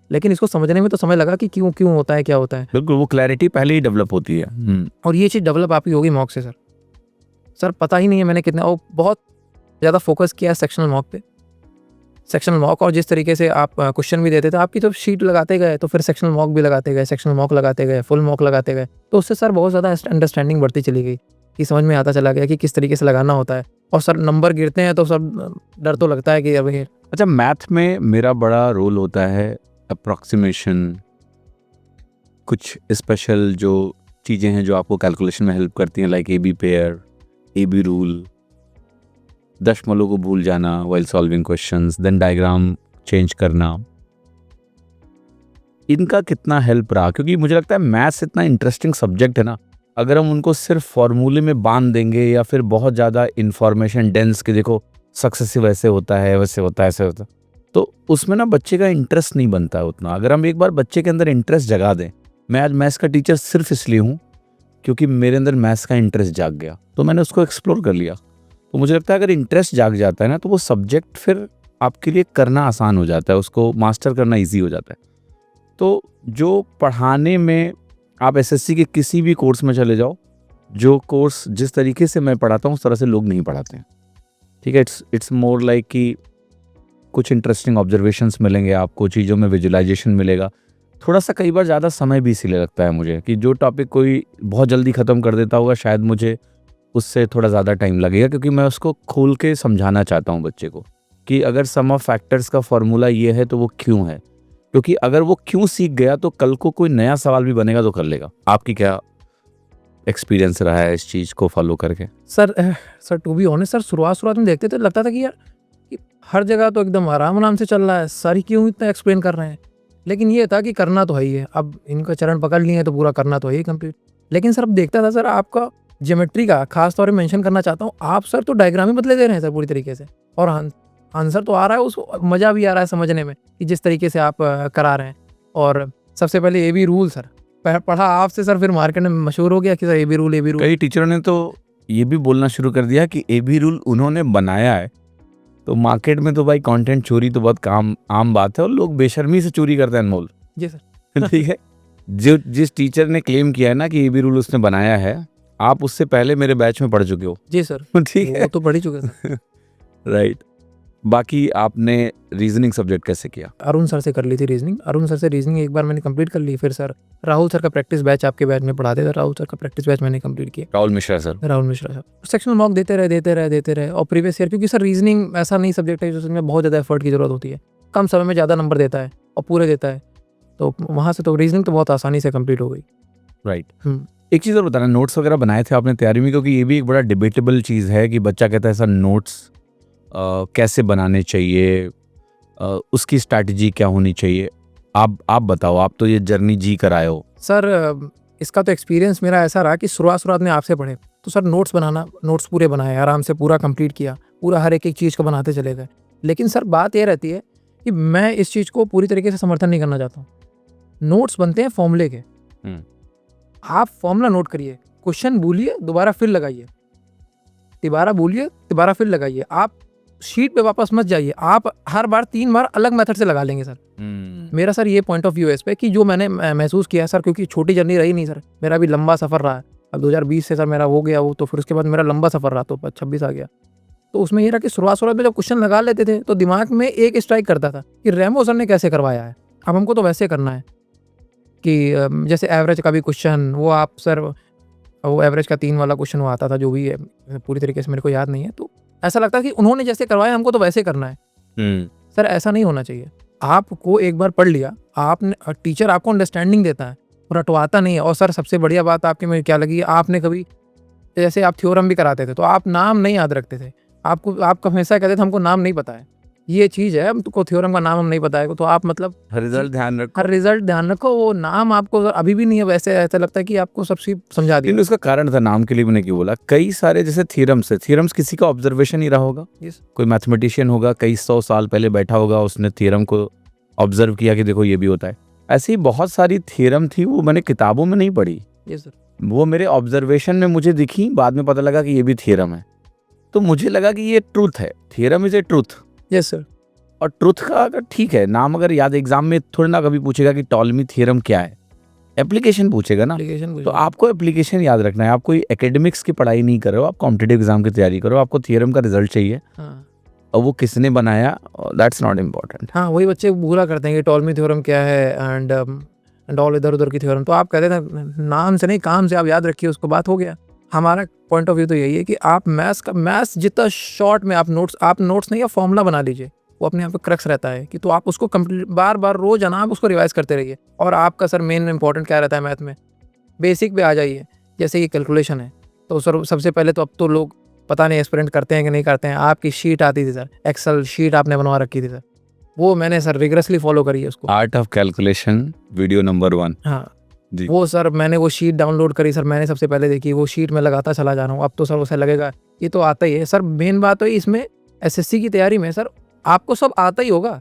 लेकिन इसको समझने में तो समय लगा कि क्यों होता है, क्या होता है। बिल्कुल, वो क्लैरिटी पहले ही डेवलप होती है। और ये चीज़ डेवलप आपकी होगी मॉक से सर। सर पता ही नहीं है मैंने कितना, वो बहुत ज़्यादा फोकस किया है सेक्शनल मॉक पे। सेक्शनल मॉक और जिस तरीके से आप क्वेश्चन भी देते थे, आपकी तो शीट लगाते गए, तो फिर सेक्शनल मॉक भी लगाते गए, सेक्शनल मॉक लगाते गए, फुल मॉक लगाते गए, तो उससे सर बहुत ज़्यादा अंडरस्टैंडिंग बढ़ती चली गई कि समझ में आता चला गया कि किस तरीके से लगाना होता है। और सर नंबर गिरते हैं तो सब डर तो लगता है कि अब ये। अच्छा, मैथ में मेरा बड़ा रोल होता है अप्रॉक्सीमेशन, कुछ स्पेशल जो चीज़ें हैं जो आपको कैलकुलेशन में हेल्प करती हैं, like AB pair, AB rule, दशमलव को भूल जाना while solving questions, then diagram change करना, इनका कितना हेल्प रहा? क्योंकि मुझे लगता है मैथ्स इतना इंटरेस्टिंग सब्जेक्ट है ना, अगर हम उनको सिर्फ फॉर्मूले में बांध देंगे या फिर बहुत ज़्यादा इंफॉर्मेशन डेंस के, देखो सक्सेसिव ऐसे होता है, वैसे होता है, ऐसे होता है, तो उसमें ना बच्चे का इंटरेस्ट नहीं बनता है उतना। अगर हम एक बार बच्चे के अंदर इंटरेस्ट जगा दें, मैं आज मैथ्स का टीचर सिर्फ इसलिए हूँ क्योंकि मेरे अंदर मैथ्स का इंटरेस्ट जाग गया, तो मैंने उसको एक्सप्लोर कर लिया। तो मुझे लगता है अगर इंटरेस्ट जाग जाता है ना, तो वो सब्जेक्ट फिर आपके लिए करना आसान हो जाता है, उसको मास्टर करना ईजी हो जाता है। तो जो पढ़ाने में, आप SSC के किसी भी कोर्स में चले जाओ, जो कोर्स जिस तरीके से मैं पढ़ाता हूँ उस तरह से लोग नहीं पढ़ाते हैं, ठीक है। इट्स मोर लाइक कि कुछ इंटरेस्टिंग ऑब्जर्वेशंस मिलेंगे आपको, चीज़ों में विजुअलाइजेशन मिलेगा, थोड़ा सा कई बार ज़्यादा समय भी इसीलिए लगता है मुझे कि जो टॉपिक कोई बहुत जल्दी ख़त्म कर देता होगा, शायद मुझे उससे थोड़ा ज़्यादा टाइम लगेगा, क्योंकि मैं उसको खोल के समझाना चाहता हूँ बच्चे को कि अगर सम ऑफ फैक्टर्स का फॉर्मूला ये है तो वो क्यों है, क्योंकि अगर वो क्यों सीख गया तो कल को कोई नया सवाल भी बनेगा तो कर लेगा। आपकी क्या एक्सपीरियंस रहा है इस चीज़ को फॉलो करके? Sir to be honest sir, शुरुआत में देखते थे लगता था कि यार कि हर जगह तो एकदम आराम से चल रहा है, सर क्यों इतना एक्सप्लेन कर रहे हैं। लेकिन ये था कि करना तो है ही है, अब इनका चरण पकड़ लिए हैं तो पूरा करना तो है ही कंप्लीट। लेकिन सर अब देखता था सर आपका ज्योमेट्री का खास तौर पे मेंशन करना चाहता हूँ, आप सर तो डायग्राम ही बदले दे रहे हैं सर पूरी तरीके से, और आंसर तो आ रहा है, उसको मज़ा भी आ रहा है समझने में कि जिस तरीके से आप करा रहे हैं। और सबसे पहले AB रूल सर पढ़ा आपसे सर, फिर मार्केट में मशहूर हो गया कि सर AB रूल। कई टीचरों ने तो ये भी बोलना शुरू कर दिया कि AB रूल उन्होंने बनाया है, तो मार्केट में तो भाई कंटेंट चोरी तो बहुत आम बात है और लोग बेशर्मी से चोरी करते हैं अनमोल। जी सर। ठीक है, जिस टीचर ने क्लेम किया है ना कि AB रूल उसने बनाया है, आप उससे पहले मेरे बैच में पढ़ चुके हो। जी सर, ठीक है, वो तो पढ़ ही चुके सर। राइट। बाकी आपने रीजनिंग सब्जेक्ट कैसे किया? अरुण सर से कर ली थी रीजनिंग, अरुण सर से रीजनिंग एक बार मैंने कंप्लीट कर ली। फिर सर राहुल सर का प्रैक्टिस बैच आपके बैच में पढ़ाते थे, राहुल सर का प्रैक्टिस बैच मैंने कंप्लीट किया। Rahul Mishra sir sir sectional mock देते रहे और प्रीवियस ईयर, क्योंकि सर रीजनिंग ऐसा नहीं सब्जेक्ट है जिसमें बहुत ज़्यादा एफर्ट की जरूरत होती है, कम समय में ज़्यादा नंबर देता है और पूरे देता है, तो वहाँ से तो रीजनिंग तो बहुत आसानी से कंप्लीट हो गई। राइट। एक चीज़ और बताना, नोट्स वगैरह बनाए थे आपने तैयारी में? क्योंकि ये भी एक बड़ा डिबेटेबल चीज़ है कि बच्चा कहता है सर नोट्स कैसे बनाने चाहिए, उसकी स्ट्रैटेजी क्या होनी चाहिए। आप बताओ, आप तो ये जर्नी जी कर आए हो। सर इसका तो एक्सपीरियंस मेरा ऐसा रहा कि शुरुआत में आपसे पढ़े तो सर नोट्स पूरे बनाए, आराम से पूरा कंप्लीट किया, पूरा हर एक चीज़ को बनाते चले गए। लेकिन सर बात ये रहती है कि मैं इस चीज़ को पूरी तरीके से समर्थन नहीं करना चाहता हूँ। नोट्स बनते हैं फॉर्मूले के, आप फॉर्मूला नोट करिए, क्वेश्चन भूलिए, दोबारा फिर लगाइए, दोबारा भूलिए, दोबारा फिर लगाइए, आप शीट पे वापस मत जाइए, आप हर बार 3 बार अलग मेथड से लगा लेंगे सर। मेरा सर ये पॉइंट ऑफ व्यू है इस पे कि जो मैंने महसूस किया सर, क्योंकि छोटी जर्नी रही नहीं सर, मेरा भी लंबा सफ़र रहा है। अब 2020 से सर मेरा हो गया वो, तो फिर उसके बाद मेरा लंबा सफ़र रहा, तो 26 आ गया। तो उसमें ये रहा कि शुरुआत में जब क्वेश्चन लगा लेते थे तो दिमाग में एक स्ट्राइक करता था कि रेमो सर ने कैसे करवाया है, अब हमको तो वैसे करना है कि जैसे एवरेज का भी क्वेश्चन, वो आप सर वो एवरेज का 3 वाला क्वेश्चन वो आता था, जो भी है पूरी तरीके से मेरे को याद नहीं है, तो ऐसा लगता है कि उन्होंने जैसे करवाया हमको तो वैसे करना है। सर ऐसा नहीं होना चाहिए। आपको एक बार पढ़ लिया, आपने टीचर आपको अंडरस्टैंडिंग देता है, रटवाता नहीं है। और सर सबसे बढ़िया बात आपके में क्या लगी, आपने कभी जैसे आप थ्योरम भी कराते थे तो आप नाम नहीं याद रखते थे, आप हमेशा कहते थे हमको नाम नहीं पता है, ये चीज़ है, हमको थ्योरम का नाम हम नहीं पता है, तो आप मतलब रिजल्ट ध्यान रखो। हर रिजल्ट ध्यान रखो, वो नाम आपको अभी भी नहीं है, वैसे ऐसा लगता है कि आपको सब चीज समझा लेकिन दिया। उसका कारण था, नाम के लिए मैंने क्यों बोला, कई सारे जैसे थ्योरम्स है, थ्योरम्स किसी का ऑब्जर्वेशन ही रहा होगा। Yes. कोई मैथमेटिशियन होगा, कई 100 साल पहले बैठा होगा, उसने थ्योरम को ऑब्जर्व किया कि देखो ये भी होता है। ऐसी ही बहुत सारी थ्योरम थी, वो मैंने किताबों में नहीं पढ़ी, Yes, sir. वो मेरे ऑब्जर्वेशन में मुझे दिखी, बाद में पता लगा कि ये भी थ्योरम है। तो मुझे लगा कि ये ट्रूथ है, theorem is a truth. Yes, sir. और ट्रूथ का अगर ठीक है, नाम अगर याद, एग्जाम में थोड़ी ना कभी पूछेगा कि टॉलमी थ्योरम क्या है, एप्लीकेशन पूछेगा ना। Application तो आपको एप्लीकेशन याद रखना है। आप कोई एकेडमिक्स की पढ़ाई नहीं कर रहे हो, आप कॉम्पिटिटिव एग्जाम की तैयारी करो, आपको थ्योरम का रिजल्ट चाहिए, हाँ और वो किसने बनाया, दैट्स नॉट इम्पोर्टेंट। हाँ, वही बच्चे बुरा करते हैं कि टॉलमी थ्योरम क्या है एंड ऑल इधर उधर की थ्योरम। तो आप कहते थे नाम से नहीं काम से आप याद रखिए, उसको बात हो गया। हमारा पॉइंट ऑफ व्यू तो यही है कि आप मैथ्स जितना शॉर्ट में आप नोट्स नहीं, या फॉर्मूला बना लीजिए, वो अपने यहाँ पे क्रक्स रहता है कि तो आप उसको कंप्लीट बार बार रोज आना, आप उसको रिवाइज करते रहिए। और आपका सर मेन इंपॉर्टेंट क्या रहता है मैथ में, बेसिक पे आ जाइए। जैसे कि कैलकुलेशन है तो सर सबसे पहले तो अब तो लोग पता नहीं एक्सपेरिमेंट करते हैं कि नहीं करते हैं, आपकी शीट आती थी सर, एक्सेल शीट आपने बनवा रखी थी सर, वो मैंने सर रिगरसली फॉलो करी है उसको। Art of calculation video number 1। हाँ जी। वो सर मैंने वो शीट डाउनलोड करी सर, मैंने सबसे पहले देखी, वो शीट में लगाता चला जा रहा हूँ। अब तो सर उसे लगेगा ये तो आता ही है सर। मेन बात तो इसमें एसएससी की तैयारी में सर आपको सब आता ही होगा,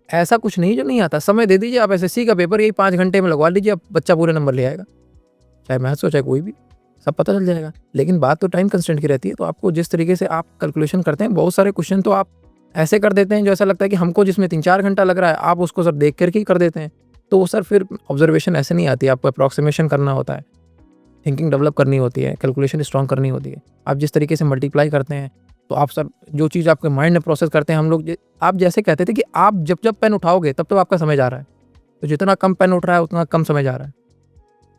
ऐसा कुछ नहीं जो नहीं आता। समय दे दीजिए आप, एसएससी का पेपर यही 5 घंटे में लगवा लीजिए, अब बच्चा पूरे नंबर ले आएगा, चाहे मैथ्स हो चाहे कोई भी, सब पता चल जाएगा। लेकिन बात तो टाइम कंस्टेंट की रहती है। तो आपको जिस तरीके से आप कैलकुलेशन करते हैं, बहुत सारे क्वेश्चन तो आप ऐसे कर देते हैं जो ऐसा लगता है कि हमको जिसमें 3-4 घंटा लग रहा है, आप उसको सर देख करके ही कर देते हैं। तो वो सर फिर ऑब्जर्वेशन ऐसे नहीं आती, आपको अप्रॉक्सीमेशन करना होता है, थिंकिंग डेवलप करनी होती है, कैलकुलेशन स्ट्रॉन्ग करनी होती है। आप जिस तरीके से मल्टीप्लाई करते हैं तो आप सर जो चीज़ आपके माइंड में प्रोसेस करते हैं, हम लोग आप जैसे कहते थे कि आप जब जब पेन उठाओगे तब आपका समझ आ रहा है, तो जितना कम पेन उठ रहा है उतना कम समझ आ रहा है।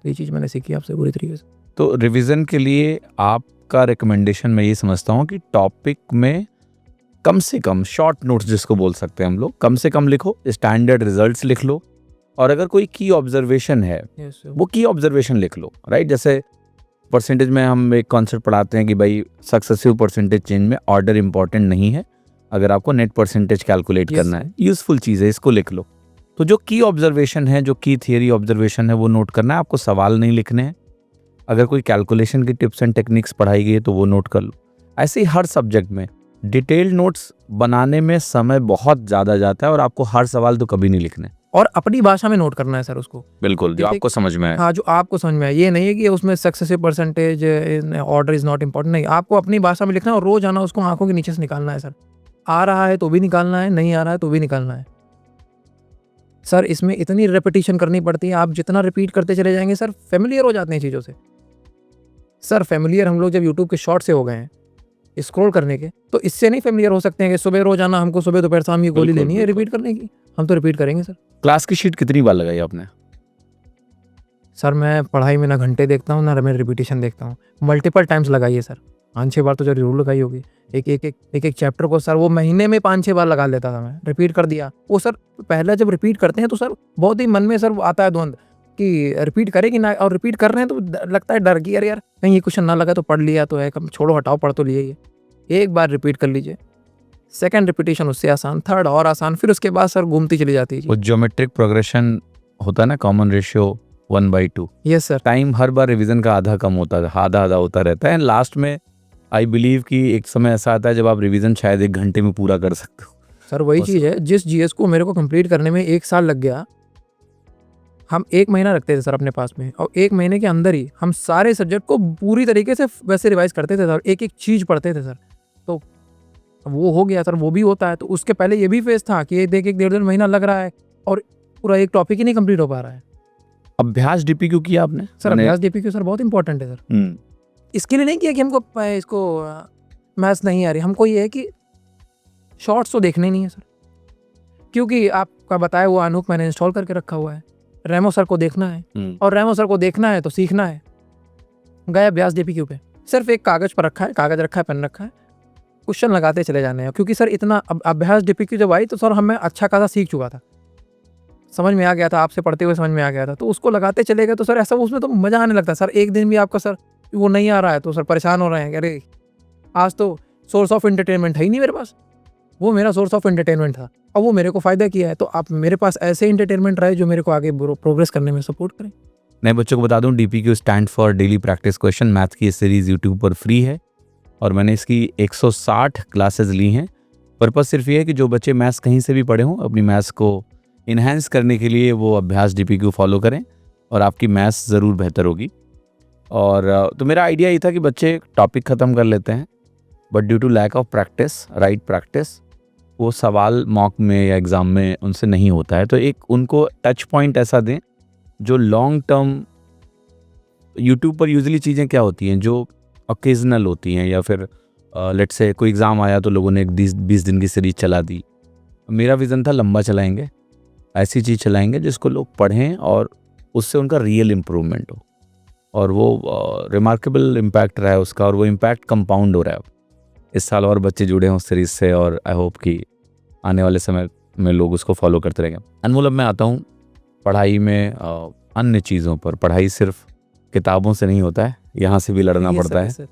तो ये चीज़ मैंने सीखी आपसे पूरी तरीके से। तो रिवीजन के लिए आपका रिकमेंडेशन मैं ये समझता हूँ कि टॉपिक में कम से कम शॉर्ट नोट्स, जिसको बोल सकते हैं हम लोग, कम से कम लिखो, स्टैंडर्ड रिजल्ट्स लिख लो, और अगर कोई की ऑब्जर्वेशन है वो की ऑब्जर्वेशन लिख लो, राइट। जैसे परसेंटेज में हम एक कॉन्सेप्ट पढ़ाते हैं कि भाई सक्सेसिव परसेंटेज चेंज में ऑर्डर इंपॉर्टेंट नहीं है, अगर आपको नेट परसेंटेज कैलकुलेट करना है, यूजफुल चीज़ है, इसको लिख लो। तो जो की ऑब्जर्वेशन है, जो की थियरी ऑब्जर्वेशन है, वो नोट करना है, आपको सवाल नहीं लिखने हैं। अगर कोई कैलकुलेशन की टिप्स एंड टेक्निक्स पढ़ाई गई है तो वो नोट कर लो। ऐसे ही हर सब्जेक्ट में डिटेल्ड नोट्स बनाने में समय बहुत ज़्यादा जाता है, और आपको हर सवाल तो कभी नहीं लिखने, और अपनी भाषा में नोट करना है सर उसको, बिल्कुल, जो जैसे- आपको समझ में आए। हाँ जो आपको समझ में आए। ये नहीं है कि उसमें successive percentage order is not important, नहीं, आपको अपनी भाषा में लिखना है और रोज आना उसको आंखों के नीचे से निकालना है सर। आ रहा है तो भी निकालना है, नहीं आ रहा है तो भी निकालना है सर। इसमें इतनी रेपिटेशन करनी पड़ती है, आप जितना रिपीट करते चले जाएंगे सर फेमिलियर हो जाते हैं चीज़ों से। सर फेमिलियर हम लोग जब यूट्यूब के शॉर्ट से हो गए हैं स्क्रॉल करने के, तो इससे नहीं फेमिलियर हो सकते हैं कि सुबह रोज आना, हमको सुबह दोपहर शाम ये गोली बिल्कुल, लेनी है बिल्कुल। रिपीट करने की, हम तो रिपीट करेंगे सर। क्लास की शीट कितनी बार लगाई आपने? सर मैं पढ़ाई में ना घंटे देखता हूँ ना मैं रिपीटेशन देखता हूँ, मल्टीपल टाइम्स लगाइए सर, 5-6 बार तो जरूर लगाई होगी। एक चैप्टर को सर वो महीने में 5-6 बार लगा लेता था मैं, रिपीट कर दिया वो सर। पहला जब रिपीट करते हैं तो सर बहुत ही मन में सर आता है द्वंद कि रिपीट करें कि ना, और रिपीट कर रहे हैं तो लगता है डर कि यार कहीं ये क्वेश्चन ना लगा तो पढ़ लिया तो है, कम छोड़ो हटाओ पढ़ तो लिए। ये एक बार रिपीट कर लीजिए, सेकंड रिपीटेशन उससे आसान, थर्ड और आसान, फिर उसके बाद सर घूमती चली जाती है। वो ज्योमेट्रिक प्रोग्रेशन होता है ना, common ratio 1/2। Yes sir. Time हर बार रिवीजन का आधा कम होता है, आधा आधा होता रहता है। लास्ट में आई बिलीव कि एक समय ऐसा आता है जब आप रिवीजन शायद 1 घंटे में पूरा कर सकते हो। सर वही चीज़ है, जिस जीएस को मेरे को कंप्लीट करने में 1 साल लग गया, हम 1 महीना रखते थे सर अपने पास में, और 1 महीने के अंदर ही हम सारे सब्जेक्ट को पूरी तरीके से वैसे रिवाइज करते थे सर, एक एक चीज़ पढ़ते थे सर। तो वो हो गया सर, वो भी होता है। तो उसके पहले ये भी फेज था कि ये देख 1-1.5 महीना लग रहा है और पूरा एक टॉपिक ही नहीं कंप्लीट हो पा रहा है। अभ्यास डीपीक्यू किया आपने? सर अभ्यास डीपीक्यू सर बहुत इंपॉर्टेंट है सर। इसके लिए नहीं किया कि हमको इसको मैथ्स नहीं आ रही, हमको ये है कि शॉर्ट्स तो देखने नहीं है सर, क्योंकि आपका बताया हुआ अनूप मैंने इंस्टॉल करके रखा हुआ है, रेमो सर को देखना है, और रेमो सर को देखना है तो सीखना है। गए अभ्यास डीपीक्यू पे, सिर्फ एक कागज पर रखा है, कागज रखा है, पेन रखा है, क्वेश्चन लगाते चले जाने हैं। क्योंकि सर इतना अभ्यास डीपीक्यू जब आई तो सर हमें अच्छा खासा सीख चुका था, समझ में आ गया था, आपसे पढ़ते हुए समझ में आ गया था, तो उसको लगाते चले गए तो सर ऐसा उसमें तो मज़ा आने लगता है सर। एक दिन भी आपका सर वो नहीं आ रहा है तो सर परेशान हो रहे हैं, अरे आज तो सोर्स ऑफ एंटरटेनमेंट है ही नहीं मेरे पास, वो मेरा सोर्स ऑफ एंटरटेनमेंट था, अब वो मेरे को फ़ायदा किया है, तो आप मेरे पास ऐसे एंटरटेनमेंट रहे जो मेरे को आगे प्रोग्रेस करने में सपोर्ट करें। नए बच्चों को बता दूं, DPQ stand for daily practice question. Math की ये सीरीज़ यूट्यूब पर फ्री है और मैंने इसकी 160 क्लासेस ली हैं। पर्पज़ सिर्फ ये है कि जो बच्चे मैथ्स कहीं से भी पढ़े हों, अपनी मैथ्स को इन्हेंस करने के लिए वो अभ्यास DPQ फॉलो करें और आपकी मैथ्स ज़रूर बेहतर होगी। और तो मेरा आइडिया ये था कि बच्चे टॉपिक ख़त्म कर लेते हैं, but due to lack of practice, right practice, वो सवाल मॉक में या एग्ज़ाम में उनसे नहीं होता है। तो एक उनको टच पॉइंट ऐसा दें जो लॉन्ग टर्म। यूट्यूब पर यूजुअली चीज़ें क्या होती हैं जो ओकेजनल होती हैं, या फिर लेट्स से कोई एग्ज़ाम आया तो लोगों ने एक 20 दिन की सीरीज चला दी। मेरा विज़न था लंबा चलाएंगे, ऐसी चीज़ चलाएंगे जिसको लोग पढ़ें और उससे उनका रियल इम्प्रूवमेंट हो, और वो रिमार्केबल इम्पैक्ट रहा है उसका, और वो इम्पैक्ट कंपाउंड हो रहा है। अब इस साल और बच्चे जुड़े हों उस सीरीज़ से, और आई होप कि आने वाले समय में लोग उसको फॉलो करते रहेंगे। अनमोल, अब मैं आता हूँ पढ़ाई में अन्य चीज़ों पर। पढ़ाई सिर्फ किताबों से नहीं होता है, यहाँ से भी लड़ना पड़ता है।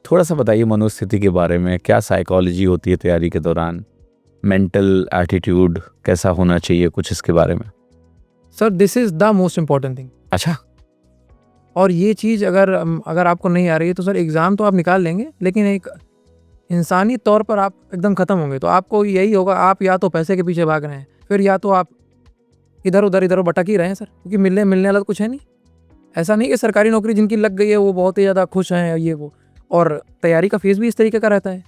थोड़ा सा बताइए मनोस्थिति के बारे में, क्या साइकोलॉजी होती है तैयारी के दौरान, मेंटल एटीट्यूड कैसा होना चाहिए, कुछ इसके बारे में। Sir this is the most important thing. अच्छा, और ये चीज़ अगर आपको नहीं आ रही है तो सर एग्ज़ाम तो आप निकाल लेंगे, लेकिन एक इंसानी तौर पर आप एकदम ख़त्म होंगे। तो आपको यही होगा, आप या तो पैसे के पीछे भाग रहे हैं, फिर या तो आप इधर उधर भटक ही रहे हैं सर, क्योंकि मिलने वाला तो कुछ है नहीं। ऐसा नहीं कि सरकारी नौकरी जिनकी लग गई है वो बहुत ही ज़्यादा खुश हैं ये वो, और तैयारी का फेस भी इस तरीके का रहता है।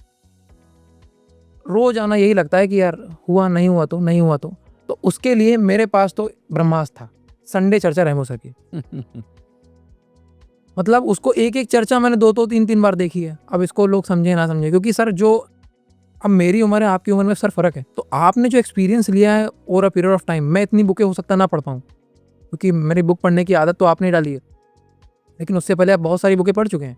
रोज़ आना यही लगता है कि यार हुआ नहीं हुआ तो नहीं हुआ तो उसके लिए मेरे पास तो ब्रह्मास्त्र था, संडे चर्चा रेमो सर की। मतलब उसको एक एक चर्चा मैंने 2 3 बार देखी है। अब इसको लोग समझे ना समझे, क्योंकि सर जो अब मेरी उम्र है आपकी उम्र में सर फ़र्क है, तो आपने जो एक्सपीरियंस लिया है over a period of time, मैं इतनी बुकें हो सकता ना पढ़ पाऊँ, क्योंकि मेरी बुक पढ़ने की आदत तो आपने डाली है, लेकिन उससे पहले आप बहुत सारी बुकें पढ़ चुके हैं।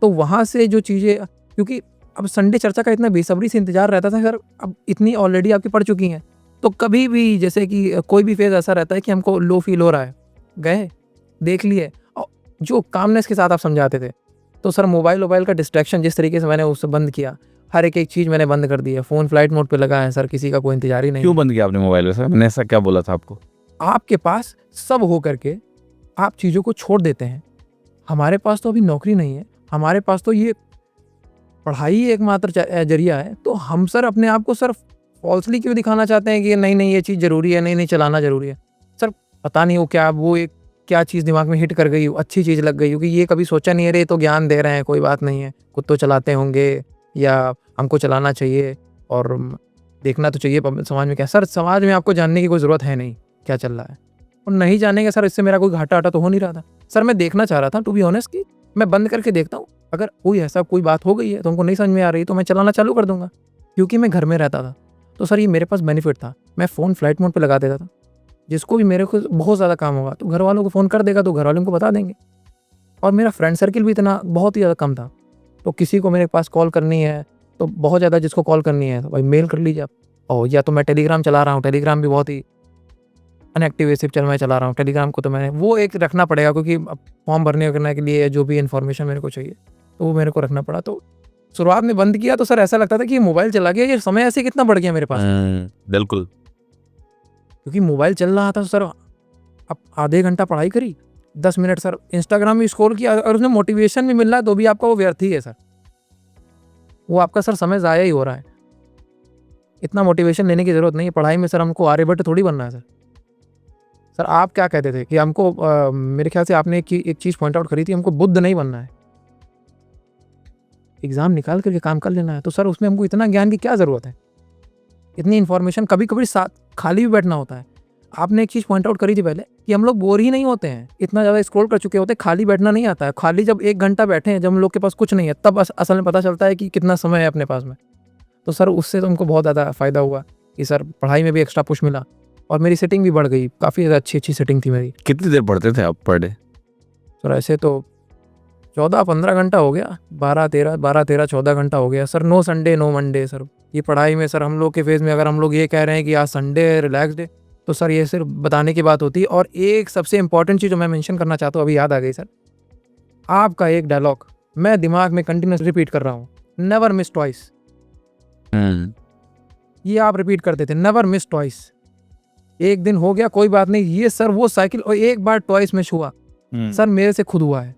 तो वहाँ से जो चीज़ें, क्योंकि अब संडे चर्चा का इतना बेसब्री से इंतजार रहता था सर, अब इतनी ऑलरेडी आपकी पढ़ चुकी हैं, तो कभी भी जैसे कि कोई भी फेज़ ऐसा रहता है कि हमको लो फील हो रहा है, गए देख लिए, और जो कामनेस के साथ आप समझाते थे, तो सर मोबाइल का डिस्ट्रैक्शन जिस तरीके से मैंने उससे बंद किया, हर एक चीज़ मैंने बंद कर दी है। फ़ोन फ्लाइट मोड पे लगा है सर, किसी का कोई इंतजार ही नहीं। क्यों बंद किया आपने मोबाइल में? सर मैंने ऐसा क्या बोला था आपको? आपके पास सब हो करके आप चीज़ों को छोड़ देते हैं। हमारे पास तो अभी नौकरी नहीं है, हमारे पास तो ये पढ़ाई ही एकमात्र जरिया है, तो हम सर अपने आप को सर फॉल्सली क्यों दिखाना चाहते हैं कि नहीं ये चीज़ ज़रूरी है, नहीं चलाना ज़रूरी है। सर पता नहीं वो एक क्या चीज़ दिमाग में हिट कर गई हो, अच्छी चीज़ लग गई हो कि ये कभी सोचा नहीं है, अरे तो ज्ञान दे रहे हैं, कोई बात नहीं है, खुद तो चलाते होंगे या हमको चलाना चाहिए और देखना तो चाहिए समाज में क्या। सर समाज में आपको जानने की कोई ज़रूरत है नहीं क्या चल रहा है, और नहीं जानेंगे सर, इससे मेरा कोई घाटा तो हो नहीं रहा था। सर मैं देखना चाह रहा था, टू बी ऑनेस्ट, कि मैं बंद करके देखता हूँ, अगर कोई बात हो गई है तो हमको नहीं समझ में आ रही तो मैं चलाना चालू कर दूंगा, क्योंकि मैं घर में रहता था। तो सर ये मेरे पास बेनिफिट था, मैं फ़ोन फ्लाइट मोड पे लगा देता था, जिसको भी मेरे को बहुत ज़्यादा काम होगा तो घर वालों को फ़ोन कर देगा, तो घर वालों को बता देंगे। और मेरा फ्रेंड सर्किल भी इतना बहुत ही ज़्यादा कम था, तो किसी को मेरे पास कॉल करनी है तो बहुत ज़्यादा, जिसको कॉल करनी है तो भाई मेल कर लीजिए आप, और या तो मैं टेलीग्राम चला रहा हूँ, टेलीग्राम भी बहुत ही अनएक्टिव है, सिर्फ मैं चला रहा हूँ टेलीग्राम को, तो मैंने वो एक रखना पड़ेगा, क्योंकि फॉर्म भरने के लिए जो भी इन्फॉर्मेशन मेरे को चाहिए तो वो मेरे को रखना पड़ा। तो शुरुआत में बंद किया तो सर ऐसा लगता था कि मोबाइल चला गया, ये समय ऐसे कितना बढ़ गया मेरे पास। बिल्कुल, क्योंकि मोबाइल चल रहा था तो सर अब आधे घंटा पढ़ाई करी, 10 मिनट सर इंस्टाग्राम भी स्क्रॉल किया, और उसमें मोटिवेशन भी मिल रहा है तो भी आपका वो व्यर्थ ही है सर, वो आपका सर समय ज़ाया ही हो रहा है। इतना मोटिवेशन लेने की ज़रूरत नहीं है पढ़ाई में सर, हमको आर्यभट्ट थोड़ी बनना है सर। सर आप क्या कहते थे कि हमको मेरे ख्याल से आपने एक चीज़ पॉइंट आउट करी थी, हमको बुद्ध नहीं बनना है, एग्ज़ाम निकाल करके काम कर लेना है। तो सर उसमें हमको इतना ज्ञान की क्या ज़रूरत है, इतनी इन्फॉर्मेशन, कभी कभी साथ खाली भी बैठना होता है। आपने एक चीज़ पॉइंट आउट करी थी पहले कि हम लोग बोर ही नहीं होते हैं, इतना ज़्यादा स्क्रॉल कर चुके होते हैं, खाली बैठना नहीं आता है। खाली जब 1 घंटा बैठे हैं, जब हम लोग के पास कुछ नहीं है, तब असल में पता चलता है कि कितना समय है अपने पास में। तो सर उससे तो हमको बहुत ज़्यादा फ़ायदा हुआ कि सर पढ़ाई में भी एक्स्ट्रा पुश मिला, और मेरी सेटिंग भी बढ़ गई, काफ़ी ज़्यादा अच्छी सेटिंग थी मेरी। कितनी देर पढ़ते थे आप पर डे? सर ऐसे तो 14-15 घंटा हो गया, 12-13 14 घंटा हो गया sir. No Sunday no Monday sir, ये पढ़ाई में सर हम लोग के फेज़ में अगर हम लोग ये कह रहे हैं कि आज संडे रिलैक्स डे, तो सर ये सिर्फ बताने की बात होती है। और एक सबसे इंपॉर्टेंट चीज़ जो मैं मेंशन करना चाहता हूँ, अभी याद आ गई सर, आपका एक डायलॉग मैं दिमाग में कंटिन्यूस रिपीट कर रहा हूँ, नेवर मिस ट्वाइस। ये आप रिपीट करते थे, नेवर मिस ट्वाइस। एक दिन हो गया कोई बात नहीं, ये सर वो साइकिल, और एक बार ट्वाइस मिस हुआ सर, मेरे से खुद हुआ है।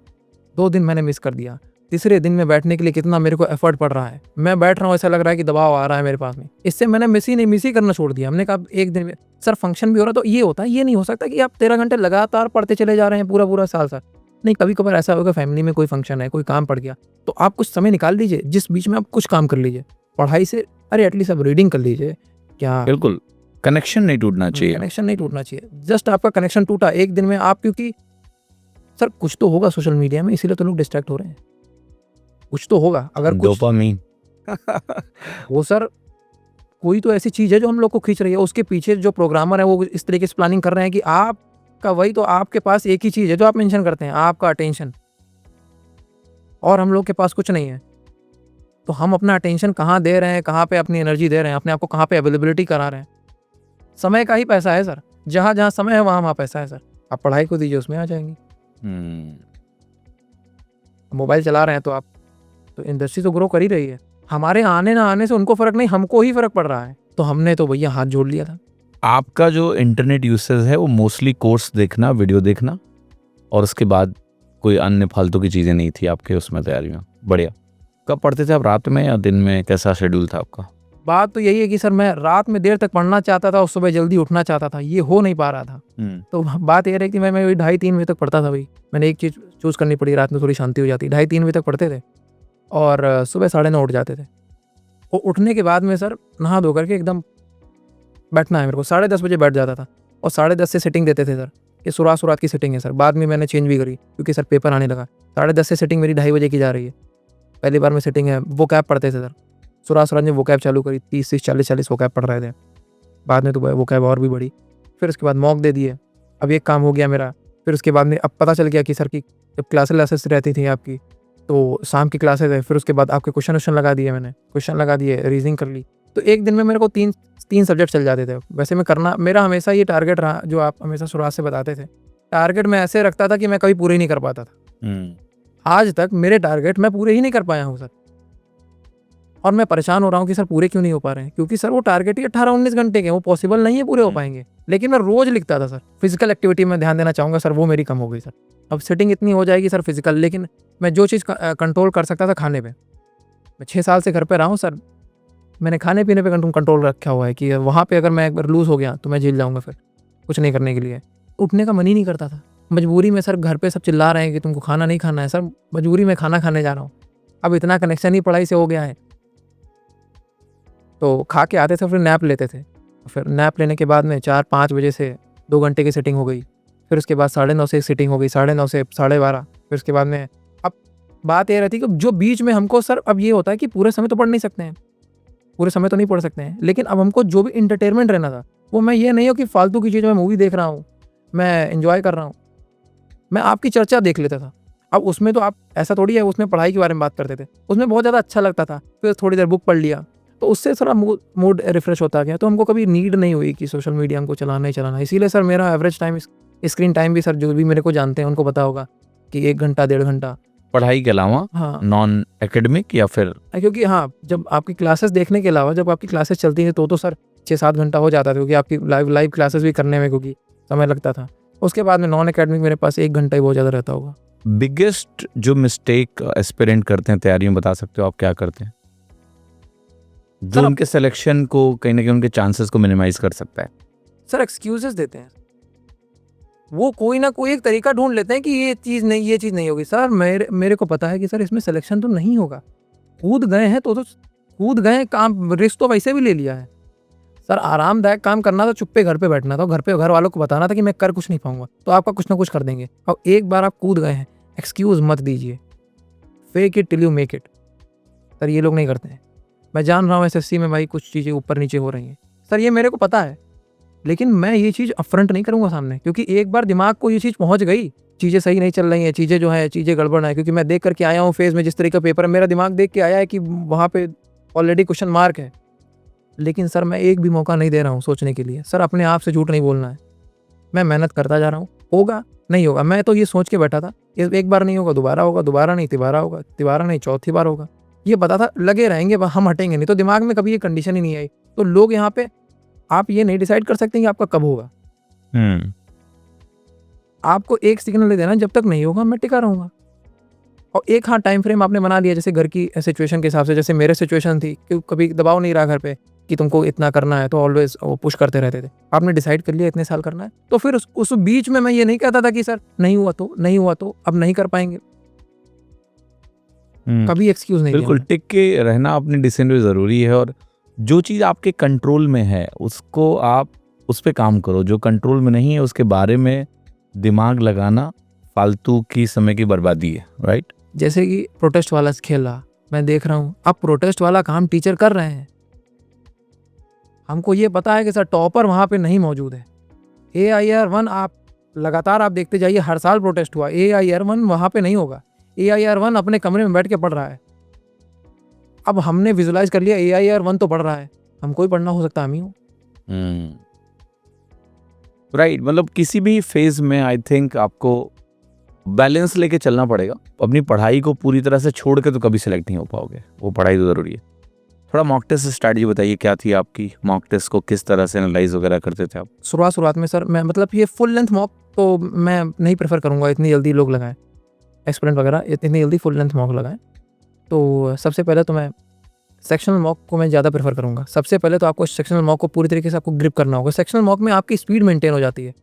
2 दिन मैंने मिस कर दिया, तीसरे दिन में बैठने के लिए कितना मेरे को एफर्ट पड़ रहा है, मैं बैठ रहा हूँ ऐसा लग रहा है कि दबाव आ रहा है मेरे पास में। इससे मैंने मिस ही करना छोड़ दिया। हमने कहा एक दिन में सर फंक्शन भी हो रहा, तो ये होता है, ये नहीं हो सकता कि आप 13 घंटे लगातार पढ़ते चले जा रहे हैं पूरा साल सर। नहीं, कभी कभार ऐसा होगा फैमिली में कोई फंक्शन है, कोई काम पड़ गया, तो आप कुछ समय निकाल लीजिए जिस बीच में आप कुछ काम कर लीजिए पढ़ाई से। अरे एटलीस्ट आप रीडिंग कर लीजिए। क्या बिल्कुल, कनेक्शन नहीं टूटना चाहिए। कनेक्शन नहीं टूटना चाहिए। जस्ट आपका कनेक्शन टूटा एक दिन में, आप क्योंकि सर कुछ तो होगा सोशल मीडिया में, इसीलिए तो लोग डिस्ट्रैक्ट हो रहे हैं, कुछ तो होगा। अगर कुछ डोपामीन वो सर कोई तो ऐसी चीज है जो हम लोग को खींच रही है, उसके पीछे जो प्रोग्रामर है वो इस तरीके से प्लानिंग कर रहे हैं कि आपका वही तो, आपके पास एक ही चीज है जो आप मेंशन करते हैं, आपका अटेंशन, और हम लोग के पास कुछ नहीं है। तो हम अपना अटेंशन कहाँ दे रहे हैं, कहाँ पे अपनी एनर्जी दे रहे हैं, अपने आप को कहाँ पे अवेलेबिलिटी करा रहे हैं। समय का ही पैसा है सर, जहाँ जहाँ समय है वहाँ पैसा है सर। आप पढ़ाई को दीजिए, उसमें आ जाएंगी। मोबाइल चला रहे हैं तो आप, तो इंडस्ट्री तो ग्रो कर ही रही है। हमारे आने ना आने से उनको फर्क नहीं, हमको ही फर्क पड़ रहा है। तो हमने तो भैया हाथ जोड़ लिया था। आपका जो इंटरनेट यूसेज है वो मोस्टली कोर्स देखना, वीडियो देखना, और उसके बाद कोई अन्य फालतू की चीज़ें नहीं थी आपके उसमें तैयारी में? बढ़िया। कब पढ़ते थे आप, रात में या दिन में, कैसा शेड्यूल था आपका? बात तो यही है कि सर मैं रात में देर तक पढ़ना चाहता था और सुबह जल्दी उठना चाहता था, ये हो नहीं पा रहा था। तो बात ये रही कि मैं 2:30-3 बजे तक पढ़ता था भाई। मैंने एक चीज़ चूज़ करनी पड़ी, रात में थोड़ी शांति हो जाती। 2:30-3 बजे तक पढ़ते थे और सुबह 9:30 उठ जाते थे। और उठने के बाद में सर नहा धो करके एकदम बैठना है मेरे को, 10:30 बजे बैठ जाता था। और 10:30 से सेटिंग देते थे सर, ये शुरुआत की सेटिंग है सर। बाद में मैंने चेंज भी करी क्योंकि सर पेपर आने लगा। 10:30 से सेटिंग मेरी 2:30 बजे की जा रही है। पहली बार में सेटिंग है, वो कैब पढ़ते थे सर। शुरुआत में वो कैब चालू करी, 30-40 वो कैब पढ़ रहे थे। बाद में तो वो कैब और भी बढ़ी। फिर उसके बाद मॉक दे दिए। अब एक काम हो गया मेरा। फिर उसके बाद में अब पता चल गया कि सर की जब क्लासेस रहती थी आपकी, तो शाम की क्लासेस है। फिर उसके बाद आपके क्वेश्चन लगा दिए, मैंने क्वेश्चन लगा दिए, रीजनिंग कर ली। तो एक दिन में मेरे को तीन सब्जेक्ट चल जाते थे। वैसे मैं करना, मेरा हमेशा ये टारगेट रहा जो आप हमेशा शुरुआत से बताते थे। टारगेट मैं ऐसे रखता था कि मैं कभी पूरे ही नहीं कर पाता था। आज तक मेरे टारगेट मैं पूरे ही नहीं कर पाया हूँ सर। और मैं परेशान हो रहा हूँ कि सर पूरे क्यों नहीं हो पा रहे हैं, क्योंकि सर वो टारगेट ही 18-19 घंटे के, वो पॉसिबल नहीं है पूरे हो पाएंगे। लेकिन मैं रोज लिखता था सर। फिजिकल एक्टिविटी में ध्यान देना चाहूँगा सर, वो मेरी कम हो गई सर। अब सेटिंग इतनी हो जाएगी सर फिजिकल, लेकिन मैं जो चीज़ कंट्रोल कर सकता था खाने पे, मैं 6 साल से घर पे रहा हूँ सर, मैंने खाने पीने पे कंट्रोल रखा हुआ है कि वहाँ पे अगर मैं एक बार लूज़ हो गया तो मैं झेल जाऊँगा फिर कुछ नहीं करने के लिए। उठने का मन ही नहीं करता था। मजबूरी में सर घर पे सब चिल्ला रहे हैं कि तुमको खाना नहीं खाना है, सर मजबूरी में खाना खाने जा रहा हूँ। अब इतना कनेक्शन ही पढ़ाई से हो गया है। तो खा के आते थे, फिर नैप लेते थे। फिर नैप लेने के बाद में 4-5 बजे से 2 घंटे की सेटिंग हो गई। फिर उसके बाद 9:30 से एक सेटिंग हो गई, 9:30 से 12:30। फिर उसके बाद में अब बात ये रहती है कि जो बीच में हमको सर अब ये होता है कि पूरे समय तो पढ़ नहीं सकते हैं, पूरे समय तो नहीं पढ़ सकते हैं, लेकिन अब हमको जो भी इंटरटेनमेंट रहना था वो मैं ये नहीं हो कि फालतू की चीज़, मैं मूवी देख रहा हूँ, मैं एंजॉय कर रहा हूँ, मैं आपकी चर्चा देख लेता था। अब उसमें तो आप ऐसा थोड़ी है, उसमें पढ़ाई के बारे में बात करते थे, उसमें बहुत ज़्यादा अच्छा लगता था। फिर थोड़ी देर बुक पढ़ लिया तो उससे थोड़ा मूड रिफ्रेश होता गया। तो हमको कभी नीड नहीं हुई कि सोशल मीडिया हमको चलाना ही चलाना। इसीलिए सर मेरा एवरेज टाइम, स्क्रीन टाइम भी सर जो भी मेरे को जानते हैं उनको पता होगा कि 1 घंटा 1.5 घंटा। पढ़ाई के अलावा हाँ, नॉन एकेडमिक या फिर? क्योंकि हाँ, जब आपकी क्लासेस देखने के अलावा जब आपकी क्लासेस चलती हैं तो सर 6-7 घंटा हो जाता था, क्योंकि आपकी लाइव क्लासेस भी करने में क्योंकि समय लगता था। उसके बाद में नॉन एकेडमिक मेरे पास 1 घंटा ही बहुत ज़्यादा रहता होगा। बिगेस्ट जो मिस्टेक एस्पिरेंट करते हैं तैयारी में, बता सकते हो आप क्या करते हैं जो सर, उनके सिलेक्शन को कहीं ना कहीं उनके चांसेस को मिनिमाइज कर सकता है? सर एक्सक्यूजेस देते हैं। वो कोई ना कोई एक तरीका ढूंढ लेते हैं कि ये चीज़ नहीं होगी। सर मेरे को पता है कि सर इसमें सिलेक्शन तो नहीं होगा। कूद गए हैं तो कूद गए, काम रिस्क तो वैसे भी ले लिया है सर। आरामदायक काम करना था, चुप्पे घर पे बैठना था, घर वालों को बताना था कि मैं कर कुछ नहीं पाऊंगा, तो आपका कुछ ना कुछ कर देंगे। और एक बार आप कूद गए हैं, एक्सक्यूज मत दीजिए। Fake it till you make it. Sir ये लोग नहीं करते हैं। मैं जान रहा हूँ एसएससी में भाई कुछ चीज़ें ऊपर नीचे हो रही हैं सर, ये मेरे को पता है, लेकिन मैं ये चीज़ अपफ्रंट नहीं करूँगा सामने, क्योंकि एक बार दिमाग को ये चीज़ पहुँच गई, चीज़ें सही नहीं चल रही हैं, चीज़ें जो है चीज़ें गड़बड़ है, क्योंकि मैं देख करके आया हूँ फेज़ में जिस तरीके का पेपर है, मेरा दिमाग देख के आया है कि वहाँ पे ऑलरेडी क्वेश्चन मार्क है। लेकिन सर मैं एक भी मौका नहीं दे रहा हूँ सोचने के लिए। सर अपने आप से झूठ नहीं बोलना है, मैं मेहनत करता जा रहा हूँ, होगा नहीं होगा। मैं तो ये सोच के बैठा था ये एक बार नहीं होगा, दोबारा होगा, दोबारा नहीं तिबारा होगा, तिबारा नहीं चौथी बार होगा। ये पता था, लगे रहेंगे, हम हटेंगे नहीं। तो दिमाग में कभी ये कंडीशन ही नहीं आई। तो लोग यहाँ पे आप ये नहीं डिसाइड कर सकते कि आपका कब होगा। आपको एक सिग्नल दे देना, जब तक नहीं होगा मैं टिका रहूँगा। और एक हाँ टाइम फ्रेम आपने बना लिया, जैसे घर की सिचुएशन के हिसाब से। जैसे मेरे सिचुएशन थी कि कभी दबाव नहीं रहा घर पे कि तुमको इतना करना है, तो ऑलवेज वो पुश करते रहते थे। आपने डिसाइड कर लिया इतने साल करना है, तो फिर उस बीच में मैं ये नहीं कहता था कि सर नहीं हुआ तो अब नहीं कर पाएंगे। कभी एक्सक्यूज नहीं बिल्कुल, दिया। टिक के रहना अपने डिसीजन पे ज़रूरी है। और जो चीज़ आपके कंट्रोल में है उसको आप उस पे काम करो। जो कंट्रोल में नहीं है उसके बारे में दिमाग लगाना फालतू की समय की बर्बादी है, राइट? जैसे कि प्रोटेस्ट वाला खेला मैं देख रहा हूँ, अब प्रोटेस्ट वाला काम टीचर कर रहे हैं। हमको ये पता है कि सर टॉपर वहाँ पे नहीं मौजूद है। AIR1 आप लगातार आप देखते जाइए, हर साल प्रोटेस्ट हुआ, AIR1 वहाँ पे नहीं होगा। AIR1 अपने कमरे में बैठ के पढ़ रहा है। अब हमने विजुलाइज कर लिया AIR1 तो पढ़ रहा है, हमको ही पढ़ना हो सकता है, हम ही हो। राइट, मतलब किसी भी फेज में आई थिंक आपको बैलेंस लेके चलना पड़ेगा। अपनी पढ़ाई को पूरी तरह से छोड़ के तो कभी सिलेक्ट नहीं हो पाओगे, वो पढ़ाई तो ज़रूरी है। थोड़ा मॉक टेस्ट स्ट्रैटेजी बताइए, क्या थी आपकी? मॉक टेस्ट को किस तरह से एनालाइज वगैरह करते थे आप? शुरुआत में सर मैं मतलब ये फुल लेंथ मॉक तो मैं नहीं प्रेफर करूँगा, इतनी जल्दी लोग लगाएं एक्सपेरिमेंट वगैरह, इतनी जल्दी फुल लेंथ मॉक लगाएं। तो सबसे पहले तो मैं सेक्शनल मॉक को मैं ज़्यादा प्रेफर करूँगा। सबसे पहले तो आपको सेक्शनल मॉक को पूरी तरीके से आपको ग्रिप करना होगा। सेक्शनल मॉक में आपकी स्पीड मेंटेन हो जाती है।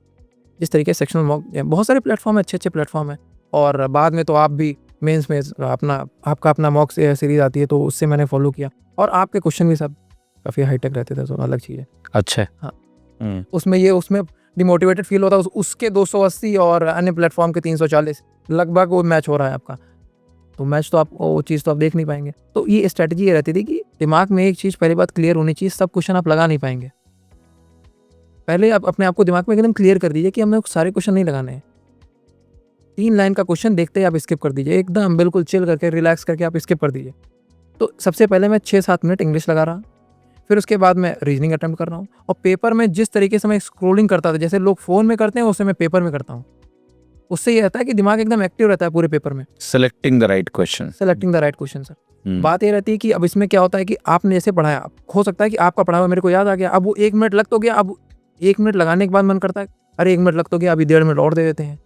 जिस तरीके से सेक्शनल मॉक, बहुत सारे प्लेटफॉर्म है, अच्छे प्लेटफॉर्म है। और बाद में तो आप भी मेंस में आपका अपना मॉक सीरीज आती है, तो उससे मैंने फॉलो किया। और आपके क्वेश्चन भी सब काफ़ी हाईटेक रहते थे, तो अलग चीज़ है। अच्छा। हाँ, उसमें डिमोटिवेटेड फील होता है। उसके 280 और अन्य प्लेटफॉर्म के 340 लगभग वो मैच हो रहा है आपका, तो मैच तो आप वो चीज़ तो आप देख नहीं पाएंगे। तो ये स्ट्रैटेजी ये रहती थी कि दिमाग में एक चीज़ पहली बात क्लियर होनी चाहिए, सब क्वेश्चन आप लगा नहीं पाएंगे। पहले आप अपने आप को दिमाग में एकदम क्लियर कर दीजिए कि हमें सारे क्वेश्चन नहीं लगाने हैं। 3 लाइन का क्वेश्चन देखते ही आप स्किप कर दीजिए, एकदम बिल्कुल चिल करके रिलैक्स करके आप स्किप कर दीजिए। तो सबसे पहले मैं 6-7 मिनट इंग्लिश लगा रहा, फिर उसके बाद मैं रीजनिंग अटेम्प्ट कर रहा हूँ। और पेपर में जिस तरीके से मैं स्क्रोलिंग करता था, जैसे लोग फ़ोन में करते हैं, उससे मैं पेपर में करता हूँ। उससे ये रहता है कि दिमाग एकदम एक्टिव रहता है पूरे पेपर में। Selecting the right question sir. बात ये रहती है कि अब इसमें क्या होता है कि आपने जैसे पढ़ाया, हो सकता है कि आपका पढ़ा हुआ मेरे को याद आ गया, अब वो 1 मिनट लग तो गया, अब 1 मिनट लगाने के बाद मन करता है अरे 1 मिनट लग तो गया, अभी 1.5 मिनट और दे देते हैं।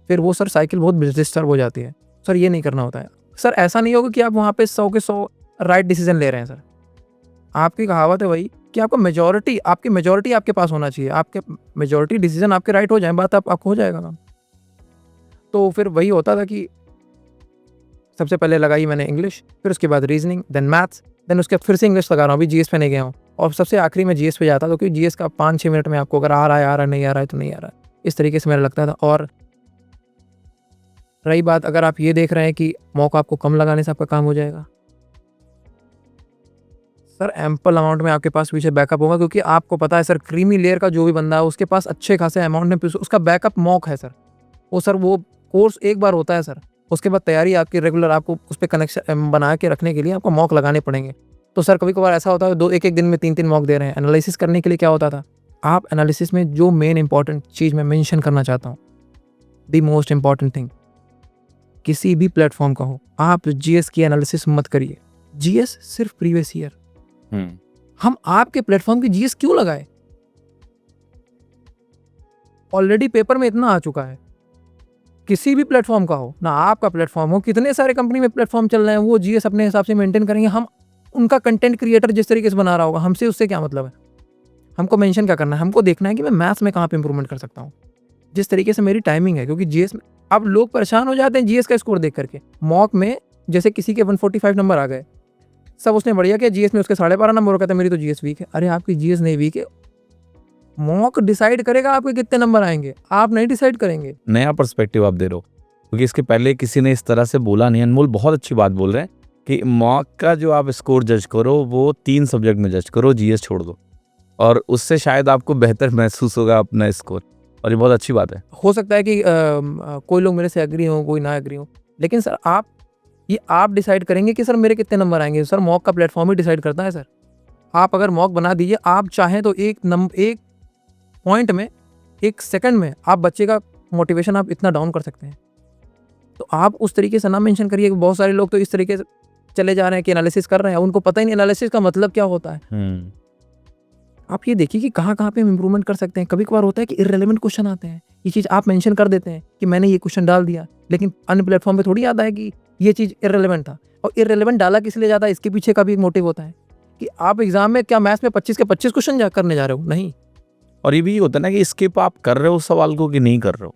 फिर वो सर साइकिल बहुत डिस्टर्ब हो जाती है। सर ये नहीं करना होता है। सर ऐसा नहीं होगा कि आप वहाँ पे 100 के 100 राइट डिसीजन ले रहे हैं। सर आपकी कहावत है वही कि आपकी मेजॉरिटी आपके पास होना चाहिए। आपके मेजॉरिटी डिसीजन आपके राइट हो जाए, बात आपको हो जाएगा काम। तो फिर वही होता था कि सबसे पहले लगाई मैंने इंग्लिश, फिर उसके बाद रीजनिंग, देन मैथ्स, देन उसके फिर से इंग्लिश लगा रहा हूँ। अभी जीएस पे नहीं गया हूँ, और सबसे आखिरी में जीएस पे जाता, तो क्योंकि जीएस का 5-6 मिनट में आपको अगर आ रहा है, नहीं आ रहा है तो नहीं आ रहा है, इस तरीके से मेरा लगता था। और रही बात, अगर आप ये देख रहे हैं कि मौका आपको कम लगाने से आपका काम हो जाएगा, सर एम्पल अमाउंट में आपके पास पीछे बैकअप होगा, क्योंकि आपको पता है सर क्रीमी लेयर का जो भी बंदा है उसके पास अच्छे खासे अमाउंट में उसका बैकअप मॉक है सर। वो कोर्स एक बार होता है सर, उसके बाद तैयारी आपकी रेगुलर, आपको उस पर कनेक्शन बना के रखने के लिए आपको मॉक लगाने पड़ेंगे। तो सर कभी कभार ऐसा होता है एक दिन में 3 मॉक दे रहे हैं। एनालिसिस करने के लिए क्या होता था, आप एनालिसिस में जो मेन इंपॉर्टेंट चीज़ मैं मेंशन करना चाहता हूँ, द मोस्ट इंपॉर्टेंट थिंग, किसी भी प्लेटफॉर्म का हो, आप जीएस की एनालिसिस मत करिए। जीएस सिर्फ प्रीवियस ईयर। हम आपके प्लेटफॉर्म की जीएस क्यों लगाए? ऑलरेडी पेपर में इतना आ चुका है। किसी भी प्लेटफॉर्म का हो ना, आपका प्लेटफॉर्म हो, कितने सारे कंपनी में प्लेटफॉर्म चल रहे हैं, वो जीएस अपने हिसाब से मेंटेन करेंगे। हम उनका कंटेंट क्रिएटर जिस तरीके से बना रहा होगा, हमसे उससे क्या मतलब है? हमको मेंशन क्या करना है? हमको देखना है कि मैं मैथ्स में कहाँ पे इंप्रूवमेंट कर सकता हूँ। जिस तरीके से मेरी टाइमिंग है, क्योंकि जीएस में अब लोग परेशान हो जाते हैं जीएस का स्कोर देख करके। मॉक में जैसे किसी के 145 नंबर आ गए, सब उसने बढ़िया किया, जीएस में उसके 12.5 नंबर हो गया था, मेरी तो जीएस वीक है। अरे आपकी जीएस नहीं वीक है, मॉक डिसाइड करेगा आपके कितने नंबर आएंगे, आप नहीं डिसाइड करेंगे। नया पर्सपेक्टिव आप दे रहे हो, क्योंकि इसके पहले किसी ने इस तरह से बोला नहीं। अनमोल बहुत अच्छी बात बोल रहे हैं कि मॉक का जो आप स्कोर जज करो वो 3 सब्जेक्ट में जज करो, जीएस छोड़ दो, और उससे शायद आपको बेहतर महसूस होगा अपना स्कोर। और ये बहुत अच्छी बात है। हो सकता है कि कोई लोग मेरे से एग्री हो, कोई ना एग्री हो, लेकिन सर आप डिसाइड करेंगे कि सर मेरे कितने नंबर आएंगे। सर मॉक का प्लेटफॉर्म ही डिसाइड करता है सर। आप अगर मॉक बना दीजिए, आप चाहें तो एक पॉइंट में, 1 सेकंड में आप बच्चे का मोटिवेशन आप इतना डाउन कर सकते हैं। तो आप उस तरीके से ना मेंशन करिए कि बहुत सारे लोग तो इस तरीके से चले जा रहे हैं कि एनालिसिस कर रहे हैं, उनको पता ही नहीं एनालिसिस का मतलब क्या होता है। आप ये देखिए कि कहाँ पे हम इंप्रूवमेंट कर सकते हैं। कभी कभार होता है कि इररेलेवेंट क्वेश्चन आते हैं, ये चीज़ आप मेंशन कर देते हैं कि मैंने ये क्वेश्चन डाल दिया, लेकिन अन्य प्लेटफॉर्म पे थोड़ी आता है कि ये चीज़ इररेलेवेंट था। और इररेलेवेंट डाला किस लिए जाता है, इसके पीछे का भी एक मोटिव होता है कि आप एग्जाम में क्या मैथ्स में 25 के 25 क्वेश्चन करने जा रहे हो, नहीं। और ये भी होता है ना कि स्किप आप कर रहे हो उस सवाल को कि नहीं कर रहे हो।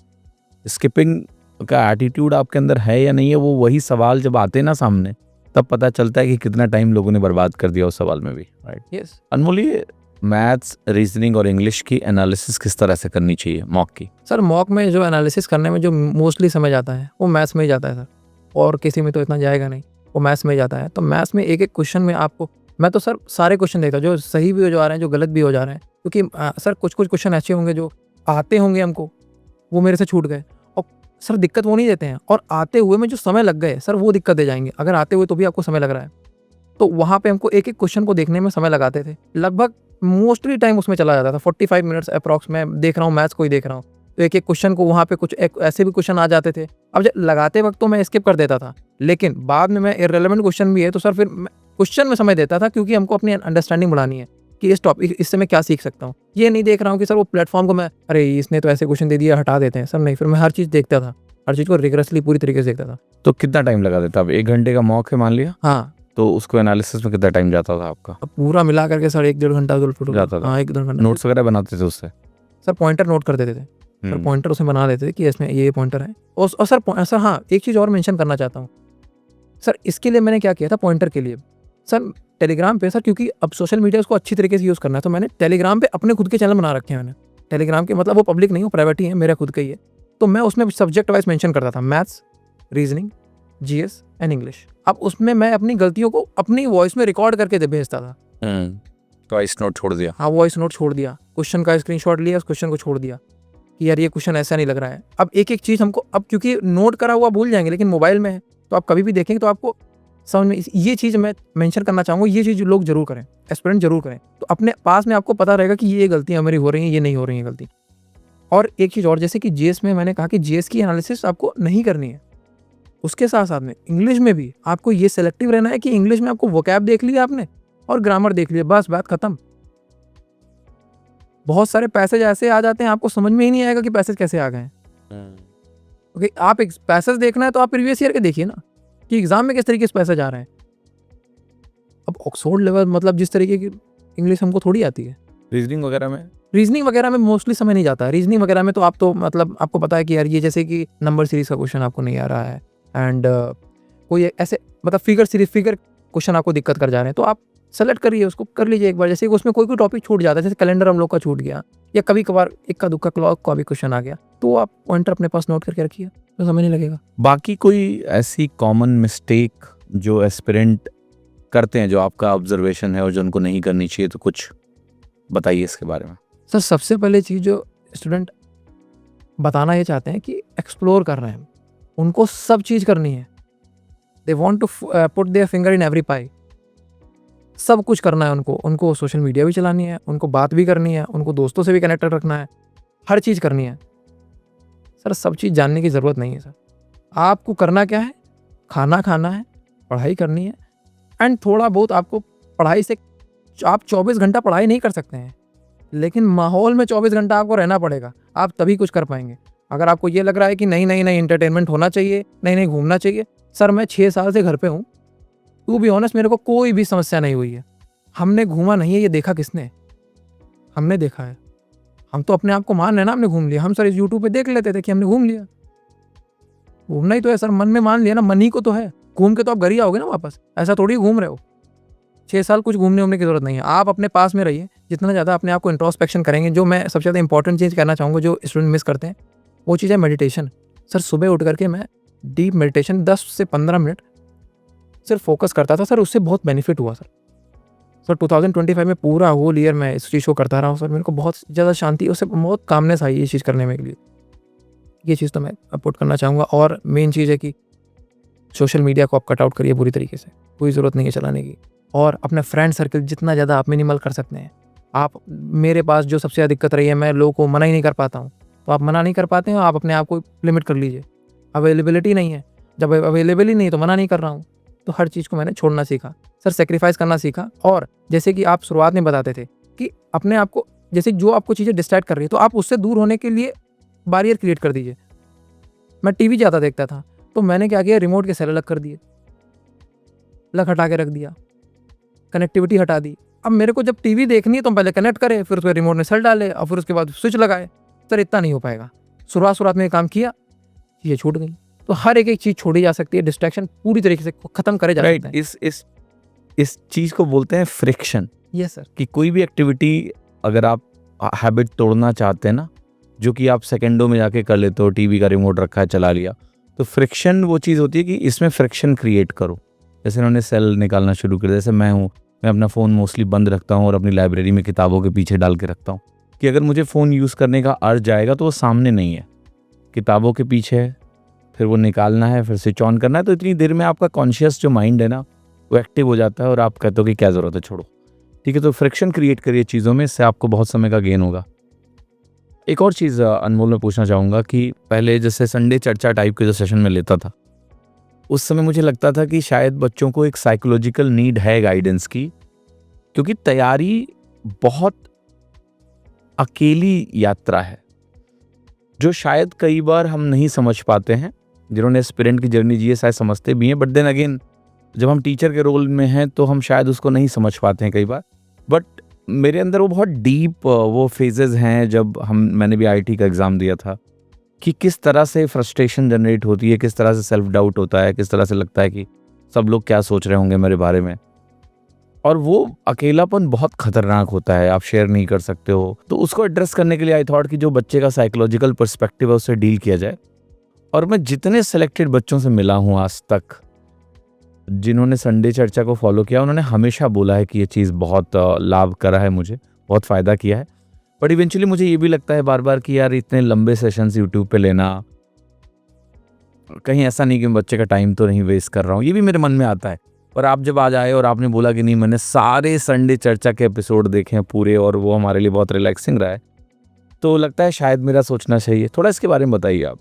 स्किपिंग का एटीट्यूड आपके अंदर है या नहीं है, वो वही सवाल जब आते हैं ना सामने तब पता चलता है कि कितना टाइम लोगों ने बर्बाद कर दिया उस सवाल में भी, राइट। यस अनमोल, ये मैथ्स, रीजनिंग और इंग्लिश की एनालिसिस किस तरह से करनी चाहिए मॉक की? सर, मॉक में जो एनालिसिस करने में जो मोस्टली समय जाता है वो मैथ्स में ही जाता है सर, और किसी में तो इतना जाएगा नहीं, वो मैथ्स में ही जाता है। तो मैथ्स में एक एक क्वेश्चन में आपको, मैं तो सर सारे क्वेश्चन देखता हूँ, जो सही भी हो जा रहे हैं, जो गलत भी हो जा रहे हैं, क्योंकि सर कुछ कुछ क्वेश्चन ऐसे होंगे जो आते होंगे हमको, वो मेरे से छूट गए, और सर दिक्कत वो नहीं देते हैं, और आते हुए में जो समय लग गए सर, वो दिक्कत दे जाएंगे। अगर आते हुए तो भी आपको समय लग रहा है, तो वहाँ पे हमको एक एक क्वेश्चन को देखने में समय लगाते थे, लगभग मोस्टली टाइम उसमें चला जाता था, 45 मिनट्स अप्रॉक्स। मैं देख रहा हूँ मैथ्स को ही देख रहा हूँ, तो एक एक क्वेश्चन को वहाँ पे कुछ ऐसे भी क्वेश्चन आ जाते थे। अब जब लगाते वक्त तो मैं स्किप कर देता था, लेकिन बाद में मैं इररेलेवेंट क्वेश्चन भी है तो सर फिर क्वेश्चन में समय देता था, क्योंकि हमको अपनी अंडरस्टैंडिंग बढ़ानी है कि इस टॉपिक, इससे मैं क्या सीख सकता हूँ। ये नहीं देख रहा हूँ कि सर वो प्लेटफॉर्म को मैं, अरे इसने तो ऐसे क्वेश्चन दे दिया, हटा देते हैं सर, नहीं। फिर मैं हर चीज़ देखता था, हर चीज़ को रिगरसली पूरी तरीके से देखता था। तो कितना टाइम लगा देता? अब 1 घंटे का मॉक है मान लिया, हाँ, तो उसको एनालिसिस में कितना टाइम जाता था आपका? अब पूरा मिला करके सर 1-1.5 घंटा जाता था। हाँ, 1-1.5 घंटा। नोट्स वगैरह बनाते थे उससे? सर पॉइंटर नोट कर देते थे, सर पॉइंटर उसमें बना देते थे कि इसमें ये पॉइंटर है। और सर हाँ, एक चीज़ और मेंशन करना चाहता हूँ सर, इसके लिए मैंने क्या किया था, पॉइंटर के लिए सर, टेलीग्राम पे सर, क्योंकि अब सोशल मीडिया उसको अच्छी तरीके से यूज़ करना है, तो मैंने टेलीग्राम पे अपने खुद के चैनल बना रखे हैं। मैंने टेलीग्राम के, मतलब वो पब्लिक नहीं, वो प्राइवेट ही है, मेरा खुद का ही है। तो मैं उसमें सब्जेक्ट वाइज मेंशन करता था, maths, reasoning, GS and English. अब उसमें मैं अपनी गलतियों को अपनी वॉइस में रिकॉर्ड करके भेजता था। तो वॉइस नोट छोड़ दिया? हाँ, वॉइस नोट छोड़ दिया, क्वेश्चन का स्क्रीनशॉट लिया, उस क्वेश्चन को छोड़ दिया कि यार ये क्वेश्चन ऐसा नहीं लग रहा है। अब एक एक चीज़ हमको, अब क्योंकि नोट करा हुआ भूल जाएंगे, लेकिन मोबाइल में है तो आप कभी भी देखेंगे तो आपको समझ में, ये चीज़ मैं मेंशन करना चाहूँगा, ये चीज़ लोग जरूर करें, एस्पिरेंट जरूर करें, तो अपने पास में आपको पता रहेगा कि ये गलतियाँ मेरी हो रही हैं, ये नहीं हो रही हैं गलती। और एक चीज़ और, जैसे कि जीएस में मैंने कहा कि जीएस की एनालिसिस आपको नहीं करनी है, उसके साथ साथ में इंग्लिश में भी आपको ये सेलेक्टिव रहना है कि इंग्लिश में आपको वोकैब देख लिया आपने और ग्रामर देख लिया, बस बात खत्म। बहुत सारे पैसेज ऐसे आ जाते हैं, आपको समझ में ही नहीं आएगा कि पैसेज कैसे आ गए हैं। ओके, आप एक पैसेज देखना है तो आप प्रीवियस ईयर के देखिए ना, कि एग्जाम में किस तरीके से पैसेज आ रहे हैं। अब ऑक्सफोर्ड लेवल, मतलब जिस तरीके की इंग्लिश हमको थोड़ी आती है। रीजनिंग वगैरह में? रीजनिंग वगैरह में मोस्टली समय नहीं जाता है। रीजनिंग वगैरह में तो आप तो मतलब आपको पता है कि यार ये जैसे कि नंबर सीरीज का क्वेश्चन आपको नहीं आ रहा है, एंड कोई ऐसे मतलब फिगर क्वेश्चन आपको दिक्कत कर जा रहे हैं, तो आप सेलेक्ट करिए, उसको कर लीजिए एक बार। जैसे उसमें कोई टॉपिक छूट जाता है, जैसे कैलेंडर हम लोग का छूट गया, या कभी कभार इक्का दुक्का क्लॉक का भी क्वेश्चन आ गया, तो आप पॉइंटर अपने पास नोट करके रखिए, तो समझ नहीं लगेगा। बाकी कोई ऐसी कॉमन मिस्टेक जो एस्पिरेंट करते हैं, जो आपका ऑब्जर्वेशन है और जो उनको नहीं करनी चाहिए, तो कुछ बताइए इसके बारे में। सर, सबसे पहले चीज़ जो स्टूडेंट बताना ये चाहते हैं कि एक्सप्लोर कर रहे हैं, उनको सब चीज़ करनी है। They want to put their finger in every pie, सब कुछ करना है उनको सोशल मीडिया भी चलानी है, उनको बात भी करनी है, उनको दोस्तों से भी कनेक्टेड रखना है, हर चीज़ करनी है। सर, सब चीज़ जानने की ज़रूरत नहीं है सर, आपको करना क्या है, खाना है, पढ़ाई करनी है, एंड थोड़ा बहुत आपको पढ़ाई से, आप 24 घंटा पढ़ाई नहीं कर सकते हैं, लेकिन माहौल में 24 घंटा आपको रहना पड़ेगा, आप तभी कुछ कर पाएंगे। अगर आपको ये लग रहा है कि नहीं एंटरटेनमेंट होना चाहिए, नहीं घूमना चाहिए, सर मैं 6 साल से घर पे हूँ, टू बी ऑनेस्ट मेरे को कोई भी समस्या नहीं हुई है। हमने घूमा नहीं है, ये देखा किसने, हमने देखा है। हम तो अपने आप को मान रहे हैं ना, हमने घूम लिया। हम सर इस यूट्यूब पे देख लेते थे कि हमने घूम लिया, घूमना ही तो है सर, मन में मान लिया ना, मन ही को तो है, घूम के तो आप घर ही आओगे ना वापस, ऐसा थोड़ी घूम रहे हो। 6 साल कुछ घूमने की जरूरत नहीं है, आप अपने पास में रहिए। जितना ज़्यादा अपने आप को इंट्रोस्पेक्शन करेंगे, जो मैं सबसे ज़्यादा इंपॉर्टेंट चीज़ कहना चाहूँगा जो स्टूडेंट मिस करते हैं, वो चीज़ है मेडिटेशन। सर सुबह उठ करके मैं डीप मेडिटेशन 10 से 15 मिनट सिर्फ फोकस करता था सर, उससे बहुत बेनिफिट हुआ सर। 2025 में पूरा होल ईयर मैं इस चीज़ को करता रहा हूँ सर, मेरे को बहुत ज़्यादा शांति, उससे बहुत कामनेस आई ये चीज़ करने में के लिए। ये चीज़ तो मैं अपोर्ट करना चाहूँगा। और मेन चीज़ है कि सोशल मीडिया को आप कट आउट करिए पूरी तरीके से, कोई ज़रूरत नहीं है चलाने की। और अपना फ्रेंड सर्कल जितना ज़्यादा आप मिनिमल कर सकते हैं। आप, मेरे पास जो सबसे ज़्यादा दिक्कत रही है, मैं लोगों को मना ही नहीं कर पाता हूँ, तो आप मना नहीं कर पाते हैं, आप अपने आप को लिमिट कर लीजिए। अवेलेबिलिटी नहीं है, जब अवेलेबल ही नहीं तो मना नहीं कर रहा हूँ। तो हर चीज़ को मैंने छोड़ना सीखा सर, सेक्रीफाइस करना सीखा। और जैसे कि आप शुरुआत में बताते थे कि अपने आप को, जैसे जो आपको चीज़ें डिस्ट्रैक्ट कर रही है तो आप उससे दूर होने के लिए बैरियर क्रिएट कर दीजिए। मैं टीवी ज़्यादा देखता था तो मैंने क्या किया, रिमोट के सेल अलग कर दिए, प्लग हटा के रख दिया, कनेक्टिविटी हटा दी। अब मेरे को जब टीवी देखनी है तो पहले कनेक्ट करे, फिर उसके रिमोट में सेल डाले और फिर उसके बाद स्विच लगाए। सर इतना नहीं हो पाएगा। शुरुआत में ये काम किया, ये छूट गई। तो हर एक चीज़ छोड़ी जा सकती है, डिस्ट्रैक्शन पूरी तरीके से खत्म करे जा सकते हैं। इस चीज को बोलते हैं फ्रिक्शन। Yes sir. कि कोई भी एक्टिविटी अगर आप हैबिट तोड़ना चाहते हैं ना, जो कि आप सेकंडों में जाके कर लेते हो, टीवी का रिमोट रखा है चला लिया, तो फ्रिक्शन वो चीज़ होती है कि इसमें फ्रिक्शन क्रिएट करो। जैसे उन्होंने सेल निकालना शुरू कर दिया, जैसे मैं अपना फ़ोन मोस्टली बंद रखता हूँ और अपनी लाइब्रेरी में किताबों के पीछे डाल के रखता हूँ कि अगर मुझे फ़ोन यूज़ करने का अर्ज आएगा तो वो सामने नहीं है, किताबों के पीछे है, फिर वो निकालना है, फिर स्विच ऑन करना है। तो इतनी देर में आपका कॉन्शियस जो माइंड है ना वो एक्टिव हो जाता है और आप कहते हो कि क्या ज़रूरत है, छोड़ो। ठीक है, तो फ्रिक्शन क्रिएट करिए चीज़ों में, इससे आपको बहुत समय का गेन होगा। एक और चीज़ अनमोल में पूछना चाहूँगा कि पहले जैसे संडे चर्चा टाइप के जो सेशन में लेता था, उस समय मुझे लगता था कि शायद बच्चों को एक साइकोलॉजिकल नीड है गाइडेंस की, क्योंकि तैयारी बहुत अकेली यात्रा है जो शायद कई बार हम नहीं समझ पाते हैं। जिन्होंने एस्पिरेंट की जर्नी जी है शायद समझते भी हैं, बट देन अगेन जब हम टीचर के रोल में हैं तो हम शायद उसको नहीं समझ पाते हैं कई बार। बट मेरे अंदर वो बहुत डीप वो फेजेस हैं जब मैंने भी आईटी का एग्ज़ाम दिया था, कि किस तरह से फ्रस्ट्रेशन जनरेट होती है, किस तरह से सेल्फ डाउट होता है, किस तरह से लगता है कि सब लोग क्या सोच रहे होंगे मेरे बारे में। और वो अकेलापन बहुत खतरनाक होता है, आप शेयर नहीं कर सकते हो। तो उसको एड्रेस करने के लिए आई थॉट कि जो बच्चे का साइकोलॉजिकल पर्सपेक्टिव है उससे डील किया जाए। और मैं जितने सेलेक्टेड बच्चों से मिला हूँ आज तक जिन्होंने संडे चर्चा को फॉलो किया, उन्होंने हमेशा बोला है कि ये चीज़ बहुत लाभ करा है, मुझे बहुत फ़ायदा किया है। बट इवेंचुअली मुझे ये भी लगता है बार बार कि यार इतने लंबे सेशंस यूट्यूब पे लेना, कहीं ऐसा नहीं कि मैं बच्चे का टाइम तो नहीं वेस्ट कर रहा हूँ, ये भी मेरे मन में आता है। और आप जब आज आए और आपने बोला कि नहीं मैंने सारे संडे चर्चा के एपिसोड देखे हैं पूरे और वो हमारे लिए बहुत रिलैक्सिंग रहा है, तो लगता है शायद मेरा सोचना चाहिए। थोड़ा इसके बारे में बताइए आप।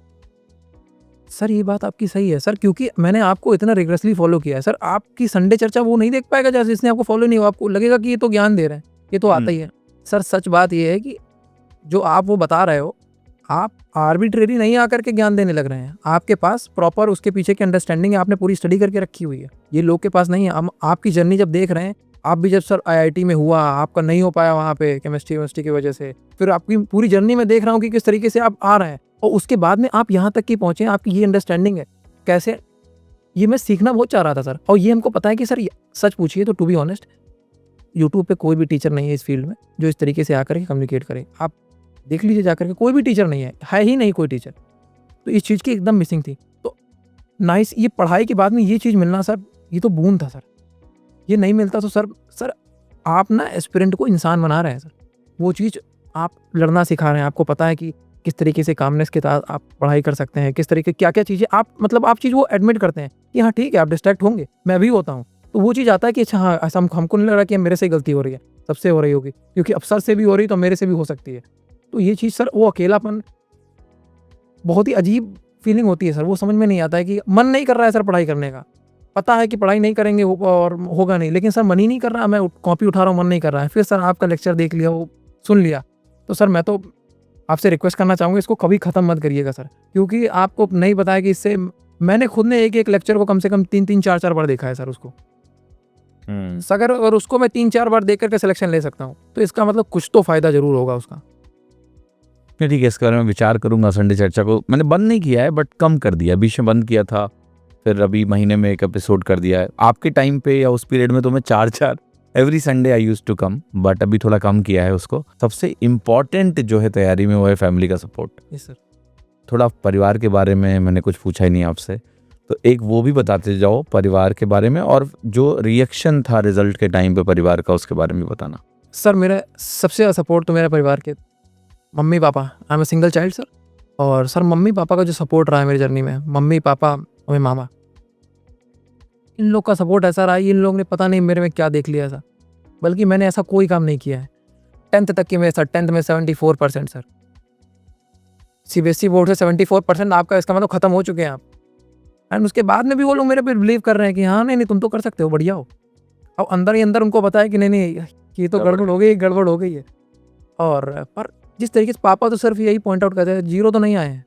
सर ये बात आपकी सही है सर, क्योंकि मैंने आपको इतना रिग्रेसली फॉलो किया है सर। आपकी संडे चर्चा वो नहीं देख पाएगा जैसे जिसने आपको फॉलो नहीं हुआ, आपको लगेगा कि ये तो ज्ञान दे रहे हैं, ये तो आता ही है। सर सच बात ये है कि जो आप वो बता रहे हो, आप आर्बिट्रेरी नहीं आकर के ज्ञान देने लग रहे हैं। आपके पास प्रॉपर उसके पीछे की अंडरस्टैंडिंग है, आपने पूरी स्टडी करके रखी हुई है। ये लोग के पास नहीं है। हम आपकी जर्नी जब देख रहे हैं, आप भी जब सर आईआईटी में हुआ, आपका नहीं हो पाया वहाँ पे केमिस्ट्री की वजह से, फिर आपकी पूरी जर्नी में देख रहा हूँ कि किस तरीके से आप आ रहे हैं और उसके बाद में आप यहाँ तक की पहुँचे, आपकी ये अंडरस्टैंडिंग है कैसे, ये मैं सीखना बहुत चाह रहा था सर। और ये हमको पता है कि सर सच पूछिए तो टू बी ऑनेस्ट यूट्यूब पे कोई भी टीचर नहीं है इस फील्ड में जो इस तरीके से आकर के कम्युनिकेट करे। आप देख लीजिए जाकर के, कोई भी टीचर नहीं है ही नहीं कोई टीचर। तो इस चीज़ की एकदम मिसिंग थी। तो नाइस, ये पढ़ाई के बाद में ये चीज़ मिलना सर, ये तो बूंद था सर। ये नहीं मिलता तो सर आप ना एस्पिरेंट को इंसान बना रहे हैं सर। वो चीज़ आप लड़ना सिखा रहे हैं, आपको पता है कि किस तरीके से कामनेस के साथ आप पढ़ाई कर सकते हैं, किस तरीके क्या क्या चीज़ें आप मतलब आप चीज़ वो एडमिट करते हैं कि हाँ ठीक है आप डिस्ट्रैक्ट होंगे, मैं भी होता हूँ। तो वो चीज़ आता है कि अच्छा हाँ ऐसा हमको नहीं लग रहा कि मेरे से गलती हो रही है, सबसे हो रही होगी, क्योंकि अब सर से भी हो रही तो मेरे से भी हो सकती है। तो ये चीज़ सर वो अकेलापन बहुत ही अजीब फीलिंग होती है सर। वो समझ में नहीं आता है कि मन नहीं कर रहा है सर पढ़ाई करने का, पता है कि पढ़ाई नहीं करेंगे और होगा नहीं, लेकिन सर मन ही नहीं कर रहा, मैं कॉपी उठा रहा हूँ मन नहीं कर रहा है। फिर सर आपका लेक्चर देख लिया, वो सुन लिया, तो सर मैं तो आपसे रिक्वेस्ट करना चाहूँगा इसको कभी ख़त्म मत करिएगा सर, क्योंकि आपको नहीं पता है कि इससे मैंने खुद ने एक लेक्चर को कम से कम 3-3, 4-4 बार देखा है सर उसको। अगर और उसको मैं 3-4 बार देख करके सिलेक्शन ले सकता हूँ तो इसका मतलब कुछ तो फ़ायदा ज़रूर होगा उसका। ठीक है, इसके बारे में विचार करूंगा। संडे चर्चा को मैंने बंद नहीं किया है बट कम कर दिया, बीच में बंद किया था, फिर अभी महीने में एक एपिसोड कर दिया है। आपके टाइम पे या उस पीरियड में तो मैं 4-4 every Sunday I use to come, but अभी थोड़ा कम किया है उसको। सबसे इम्पॉर्टेंट जो है तैयारी में वो है फैमिली का सपोर्ट। Yes sir. थोड़ा परिवार के बारे में मैंने कुछ पूछा ही नहीं आपसे, तो एक वो भी बताते जाओ परिवार के बारे में, और जो रिएक्शन था रिजल्ट के टाइम पे परिवार का उसके बारे में बताना। सर मेरा सबसे ज़्यादा सपोर्ट तो मेरे परिवार के mummy papa, I am a single child sir. और सर मम्मी पापा का जो सपोर्ट रहा है मेरी जर्नी में, मम्मी पापा और मेरे मामा, इन लोग का सपोर्ट ऐसा रहा है, इन लोग ने पता नहीं मेरे में क्या देख लिया था, बल्कि मैंने ऐसा कोई काम नहीं किया है। 10th तक की में सर 10th में 74% सर, सीबीएसई बोर्ड से 74% आपका, इसका मतलब ख़त्म हो चुके हैं आप, एंड उसके बाद में भी वो लोग मेरे पे बिलीव कर रहे हैं कि हाँ नहीं नहीं तुम तो कर सकते हो, बढ़िया हो। अब अंदर ही अंदर उनको पता है कि नहीं नहीं ये तो गड़बड़ हो गई है। और पर जिस तरीके से पापा तो सिर्फ यही पॉइंट आउट करते हैं, जीरो तो नहीं आए हैं,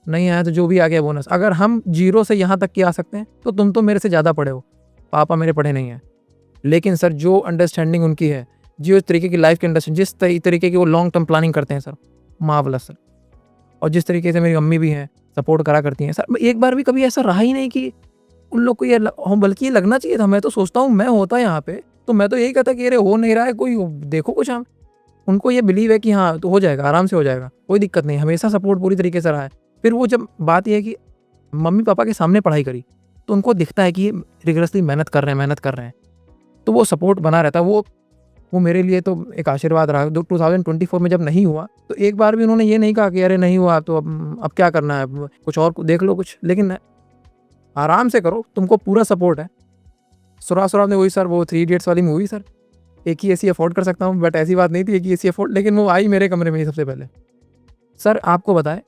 नहीं आया तो जो भी आ गया बोनस। अगर हम जीरो से यहाँ तक की आ सकते हैं तो तुम तो मेरे से ज़्यादा पढ़े हो, पापा मेरे पढ़े नहीं हैं। लेकिन सर जो अंडरस्टैंडिंग उनकी है, जो इस तरीके की लाइफ की अंडरस्टैंडिंग, जिस तरीके की वो लॉन्ग टर्म प्लानिंग करते हैं सर, मार्वलस सर। और जिस तरीके से मेरी मम्मी भी हैं, सपोर्ट करा करती हैं सर। एक बार भी कभी ऐसा रहा ही नहीं कि उन लोग को ये बल्कि ये लगना चाहिए था। मैं तो सोचता हूँ मैं होता यहाँ पे तो मैं तो यही कहता कि अरे हो नहीं रहा है, कोई देखो कुछ। हम उनको ये बिलीव है कि हाँ तो हो जाएगा, आराम से हो जाएगा, कोई दिक्कत नहीं। हमेशा सपोर्ट पूरी तरीके से रहा है। फिर वो जब बात ये है कि मम्मी पापा के सामने पढ़ाई करी तो उनको दिखता है कि ये रिगरसली मेहनत कर रहे हैं, तो वो सपोर्ट बना रहता है। वो मेरे लिए तो एक आशीर्वाद रहा। 2024 में जब नहीं हुआ तो एक बार भी उन्होंने ये नहीं कहा कि अरे नहीं हुआ तो अब क्या करना है, कुछ और देख लो कुछ। लेकिन आराम से करो, तुमको पूरा सपोर्ट है। सुराब ने वही सर, वो 3 इडियट्स वाली मूवी सर, एक ही एसी अफोर्ड कर सकता हूँ, बट ऐसी बात नहीं थी एक ही एसी अफोर्ड, लेकिन वो आई मेरे कमरे में ही सबसे पहले। सर आपको बताए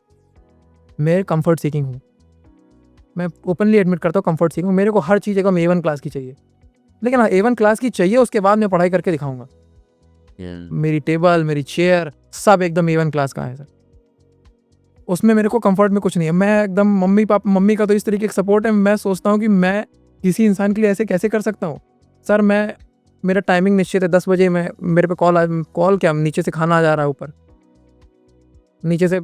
मैं कंफर्ट सीकिंग हूँ, मैं ओपनली एडमिट करता हूँ कंफर्ट सीकिंग हूँ। मेरे को हर चीज़ एकदम A1 क्लास की चाहिए, लेकिन हाँ A1 क्लास की चाहिए, उसके बाद मैं पढ़ाई करके दिखाऊंगा। मेरी टेबल, मेरी चेयर सब एकदम A1 क्लास का है सर। उसमें मेरे को कंफर्ट में कुछ नहीं है। मैं एकदम मम्मी का तो इस तरीके का सपोर्ट है, मैं सोचता हूँ कि मैं किसी इंसान के लिए ऐसे कैसे कर सकता हूँ। सर मेरा टाइमिंग निश्चित है, 10 बजे मेरे पे कॉल क्या, नीचे से खाना आ जा रहा है, ऊपर नीचे से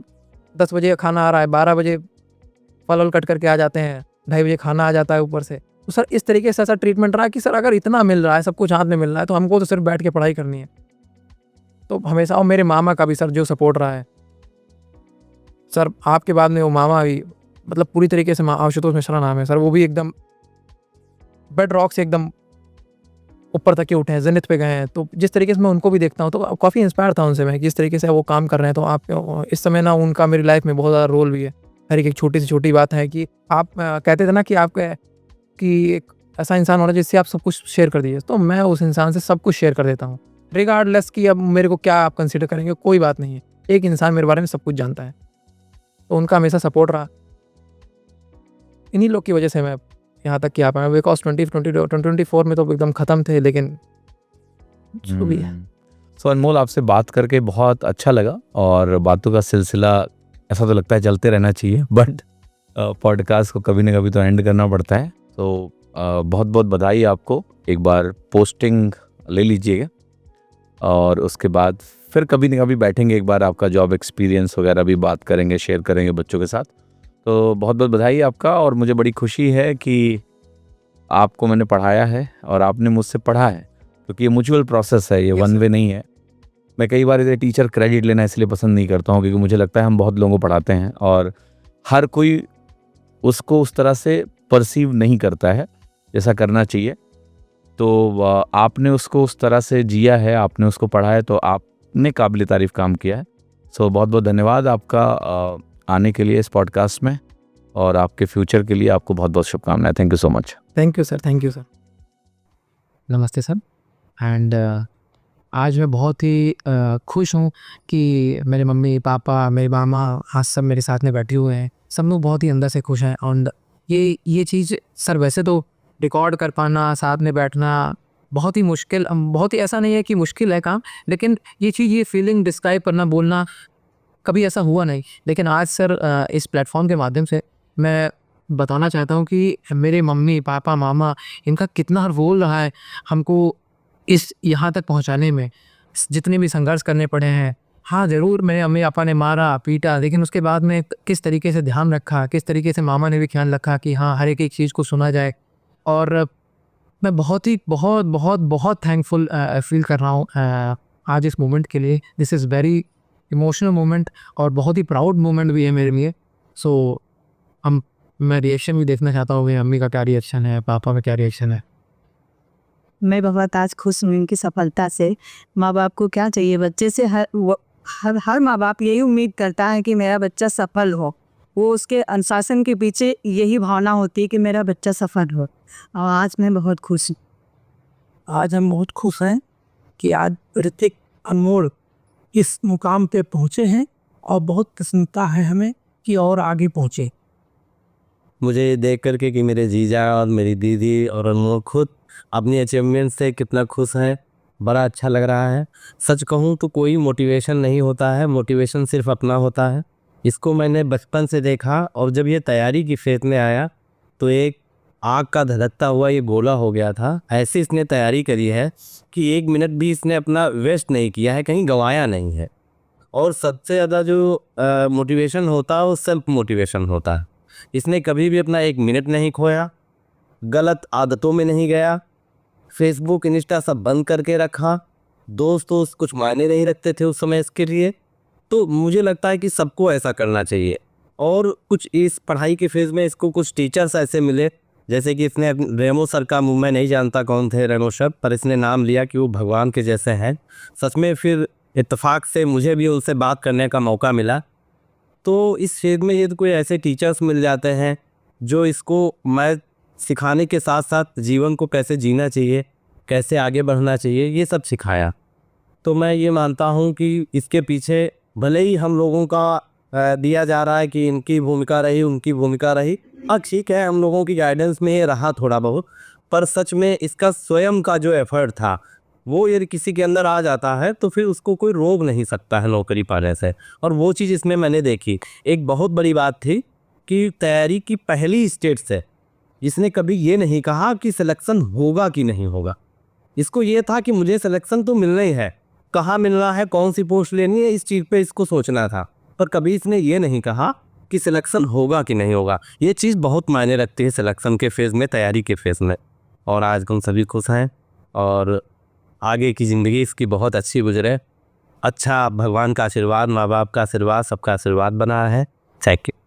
10 बजे खाना आ रहा है, 12 बजे फल कट करके आ जाते हैं, 2:30 बजे खाना आ जाता है ऊपर से। तो सर इस तरीके से ऐसा ट्रीटमेंट रहा कि सर अगर इतना मिल रहा है, सब कुछ हाथ में मिल रहा है, तो हमको तो सिर्फ बैठ के पढ़ाई करनी है। तो हमेशा, और मेरे मामा का भी सर जो सपोर्ट रहा है सर, आपके बाद में वो मामा भी मतलब पूरी तरीके से, आशुतोष मिश्रा नाम है सर, वो भी एकदम बेड रॉक से एकदम ऊपर तक के उठे हैं, जेनिथ पे गए हैं। तो जिस तरीके से मैं उनको भी देखता हूँ तो काफ़ी इंस्पायर था उनसे मैं, जिस तरीके से वो काम कर रहे हैं। तो आप इस समय ना उनका मेरी लाइफ में बहुत ज़्यादा रोल भी है। हर एक छोटी से छोटी बात है कि आप कहते थे ना कि एक ऐसा इंसान होना जिससे आप सब कुछ शेयर कर दीजिए, तो मैं उस इंसान से सब कुछ शेयर कर देता हूँ, रिगार्डलेस कि अब मेरे को क्या आप कंसिडर करेंगे, कोई बात नहीं है। एक इंसान मेरे बारे में सब कुछ जानता है, तो उनका हमेशा सपोर्ट रहा। इन्हीं लोग की वजह से मैं यहाँ तक कि आ पाया। बिकॉज 2024 में तो एकदम ख़त्म थे, लेकिन जो भी है। सो अनमोल, आपसे बात करके बहुत अच्छा लगा, और बातों का सिलसिला ऐसा तो लगता है चलते रहना चाहिए, बट पॉडकास्ट को कभी ना कभी तो एंड करना पड़ता है। तो बहुत बहुत बधाई आपको। एक बार पोस्टिंग ले लीजिएगा, और उसके बाद फिर कभी ना कभी बैठेंगे, एक बार आपका जॉब एक्सपीरियंस वगैरह भी बात करेंगे, शेयर करेंगे बच्चों के साथ। तो बहुत बहुत बधाई आपका, और मुझे बड़ी खुशी है कि आपको मैंने पढ़ाया है और आपने मुझसे पढ़ा है, क्योंकि ये म्यूचुअल प्रोसेस है, ये वन वे नहीं है। मैं कई बार इसे टीचर क्रेडिट लेना इसलिए पसंद नहीं करता हूँ, क्योंकि मुझे लगता है हम बहुत लोगों को पढ़ाते हैं और हर कोई उसको उस तरह से परसीव नहीं करता है जैसा करना चाहिए। तो आपने उसको उस तरह से जिया है, आपने उसको पढ़ा है, तो आपने काबिल तारीफ काम किया है। सो बहुत बहुत धन्यवाद आपका आने के लिए इस पॉडकास्ट में, और आपके फ्यूचर के लिए आपको बहुत बहुत शुभकामनाएं। Thank you so much. Thank you sir. नमस्ते सर। एंड आज मैं बहुत ही खुश हूँ कि मेरे मम्मी पापा, मेरे मामा आज सब मेरे साथ में बैठे हुए हैं। सब लोग बहुत ही अंदर से खुश हैं। और ये चीज़ सर, वैसे तो रिकॉर्ड कर पाना, साथ में बैठना बहुत ही मुश्किल, बहुत ही ऐसा नहीं है कि मुश्किल है काम, लेकिन ये चीज़, ये फीलिंग डिस्क्राइब करना, बोलना कभी ऐसा हुआ नहीं। लेकिन आज सर इस प्लेटफॉर्म के माध्यम से मैं बताना चाहता हूँ कि मेरे मम्मी पापा मामा, इनका कितना रोल रहा है हमको इस यहाँ तक पहुँचाने में। जितने भी संघर्ष करने पड़े हैं, हाँ ज़रूर मेरे मम्मी पापा ने मारा पीटा, लेकिन उसके बाद में किस तरीके से ध्यान रखा, किस तरीके से मामा ने भी ख्याल रखा कि हाँ हर एक चीज़ को सुना जाए। और मैं बहुत थैंकफुल फील कर रहा हूँ आज इस मोमेंट के लिए। This is very emotional moment, और बहुत ही प्राउड मोमेंट भी है मेरे लिए। सो मैं रिएक्शन भी देखना चाहता हूँ, मेरी मम्मी का क्या रिएक्शन है, पापा का क्या रिएक्शन है। मैं बहुत आज खुश हूँ इनकी सफलता से। माँ बाप को क्या चाहिए, बच्चे से हर माँ बाप यही उम्मीद करता है कि मेरा बच्चा सफल हो। वो उसके अनुशासन के पीछे यही भावना होती है कि मेरा बच्चा सफल हो। और आज मैं बहुत खुश हूँ। आज हम बहुत खुश हैं कि आज ऋतिक अनमोल इस मुकाम पे पहुँचे हैं, और बहुत प्रसन्नता है हमें कि और आगे पहुँचे। मुझे देख करके कि मेरे जीजा और मेरी दीदी और अनमोल खुद अपनी अचीवमेंट से कितना खुश हैं, बड़ा अच्छा लग रहा है। सच कहूँ तो कोई मोटिवेशन नहीं होता है, मोटिवेशन सिर्फ अपना होता है। इसको मैंने बचपन से देखा और जब ये तैयारी की फेज में आया तो एक आग का धधकता हुआ ये गोला हो गया था। ऐसी इसने तैयारी करी है कि 1 मिनट भी इसने अपना वेस्ट नहीं किया है, कहीं गंवाया नहीं है। और सबसे ज़्यादा जो मोटिवेशन होता है वो सेल्फ मोटिवेशन होता है। इसने कभी भी अपना 1 मिनट नहीं खोया, गलत आदतों में नहीं गया, फेसबुक इंस्टा सब बंद करके रखा। दोस्त कुछ मायने नहीं रखते थे उस समय इसके लिए। तो मुझे लगता है कि सबको ऐसा करना चाहिए। और कुछ इस पढ़ाई के फेज़ में इसको कुछ टीचर्स ऐसे मिले, जैसे कि इसने रेमो सर का, मैं नहीं जानता कौन थे रेमो सर, पर इसने नाम लिया कि वो भगवान के जैसे हैं। सच में फिर इत्तेफाक से मुझे भी उनसे बात करने का मौका मिला। तो इस फेज़ में ये तो कोई ऐसे टीचर्स मिल जाते हैं जो इसको मैं सिखाने के साथ साथ जीवन को कैसे जीना चाहिए, कैसे आगे बढ़ना चाहिए, ये सब सिखाया। तो मैं ये मानता हूँ कि इसके पीछे भले ही हम लोगों का दिया जा रहा है कि इनकी भूमिका रही, उनकी भूमिका रही, ठीक है, हम लोगों की गाइडेंस में ये रहा थोड़ा बहुत, पर सच में इसका स्वयं का जो एफर्ट था वो यदि किसी के अंदर आ जाता है तो फिर उसको कोई रोक नहीं सकता है नौकरी पाने से। और वो चीज़ इसमें मैंने देखी। एक बहुत बड़ी बात थी कि तैयारी की पहली स्टेज से इसने कभी ये नहीं कहा कि सिलेक्शन होगा कि नहीं होगा। इसको ये था कि मुझे सिलेक्शन तो मिलना ही है, कहाँ मिलना है, कौन सी पोस्ट लेनी है, इस चीज़ पे इसको सोचना था। पर कभी इसने ये नहीं कहा कि सिलेक्शन होगा कि नहीं होगा। ये चीज़ बहुत मायने रखती है सिलेक्शन के फेज़ में, तैयारी के फेज़ में। और आज हम सभी खुश हैं और आगे की ज़िंदगी इसकी बहुत अच्छी गुजरे। अच्छा, भगवान का आशीर्वाद, माँ बाप का आशीर्वाद, सबका आशीर्वाद बना है। Thank you.